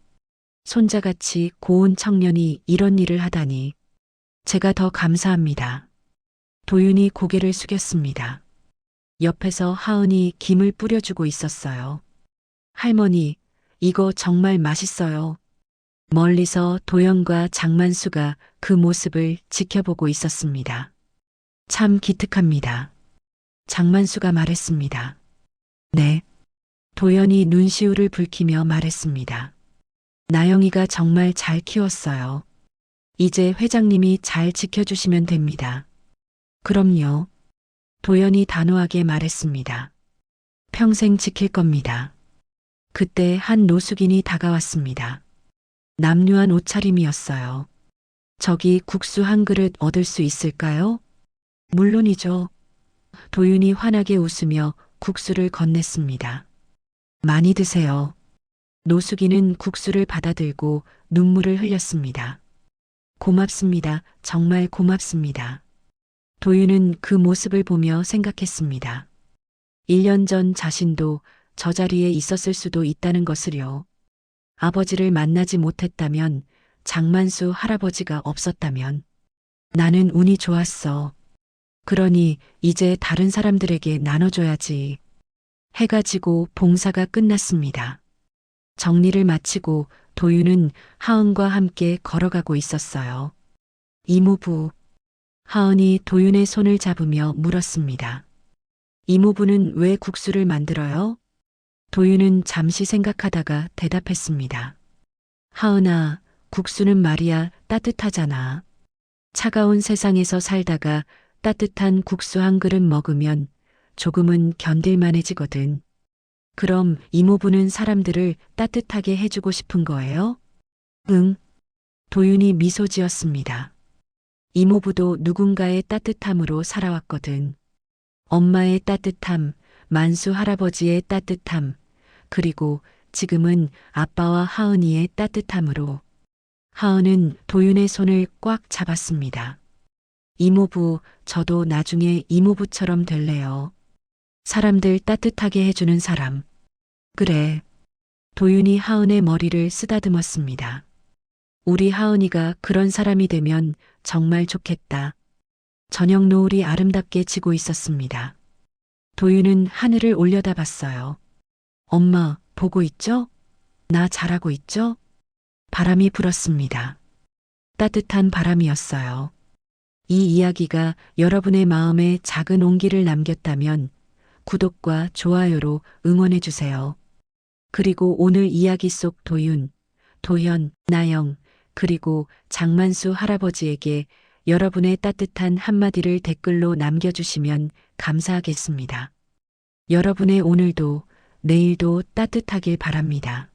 손자같이 고운 청년이 이런 일을 하다니. 제가 더 감사합니다. 도윤이 고개를 숙였습니다. 옆에서 하은이 김을 뿌려주고 있었어요. 할머니, 이거 정말 맛있어요. 멀리서 도연과 장만수가 그 모습을 지켜보고 있었습니다. 참 기특합니다. 장만수가 말했습니다. 네. 도연이 눈시울을 붉히며 말했습니다. 나영이가 정말 잘 키웠어요. 이제 회장님이 잘 지켜주시면 됩니다. 그럼요. 도연이 단호하게 말했습니다. 평생 지킬 겁니다. 그때 한 노숙인이 다가왔습니다. 남루한 옷차림이었어요. 저기 국수 한 그릇 얻을 수 있을까요? 물론이죠. 도윤이 환하게 웃으며 국수를 건넸습니다. 많이 드세요. 노숙인은 국수를 받아들고 눈물을 흘렸습니다. 고맙습니다. 정말 고맙습니다. 도윤은 그 모습을 보며 생각했습니다. 1년 전 자신도 저 자리에 있었을 수도 있다는 것을요. 아버지를 만나지 못했다면, 장만수 할아버지가 없었다면. 나는 운이 좋았어. 그러니 이제 다른 사람들에게 나눠줘야지. 해가 지고 봉사가 끝났습니다. 정리를 마치고 도윤은 하은과 함께 걸어가고 있었어요. 이모부. 하은이 도윤의 손을 잡으며 물었습니다. 이모부는 왜 국수를 만들어요? 도윤은 잠시 생각하다가 대답했습니다. 하은아, 국수는 말이야 따뜻하잖아. 차가운 세상에서 살다가 따뜻한 국수 한 그릇 먹으면 조금은 견딜만해지거든. 그럼 이모부는 사람들을 따뜻하게 해주고 싶은 거예요? 응. 도윤이 미소 지었습니다. 이모부도 누군가의 따뜻함으로 살아왔거든. 엄마의 따뜻함, 만수 할아버지의 따뜻함, 그리고 지금은 아빠와 하은이의 따뜻함으로. 하은은 도윤의 손을 꽉 잡았습니다. 이모부, 저도 나중에 이모부처럼 될래요. 사람들 따뜻하게 해주는 사람. 그래. 도윤이 하은의 머리를 쓰다듬었습니다. 우리 하은이가 그런 사람이 되면 정말 좋겠다. 저녁 노을이 아름답게 지고 있었습니다. 도윤은 하늘을 올려다봤어요. 엄마, 보고 있죠? 나 잘하고 있죠? 바람이 불었습니다. 따뜻한 바람이었어요. 이 이야기가 여러분의 마음에 작은 온기를 남겼다면 구독과 좋아요로 응원해 주세요. 그리고 오늘 이야기 속 도윤, 도현, 나영, 그리고 장만수 할아버지에게 여러분의 따뜻한 한마디를 댓글로 남겨주시면 감사하겠습니다. 여러분의 오늘도 내일도 따뜻하길 바랍니다.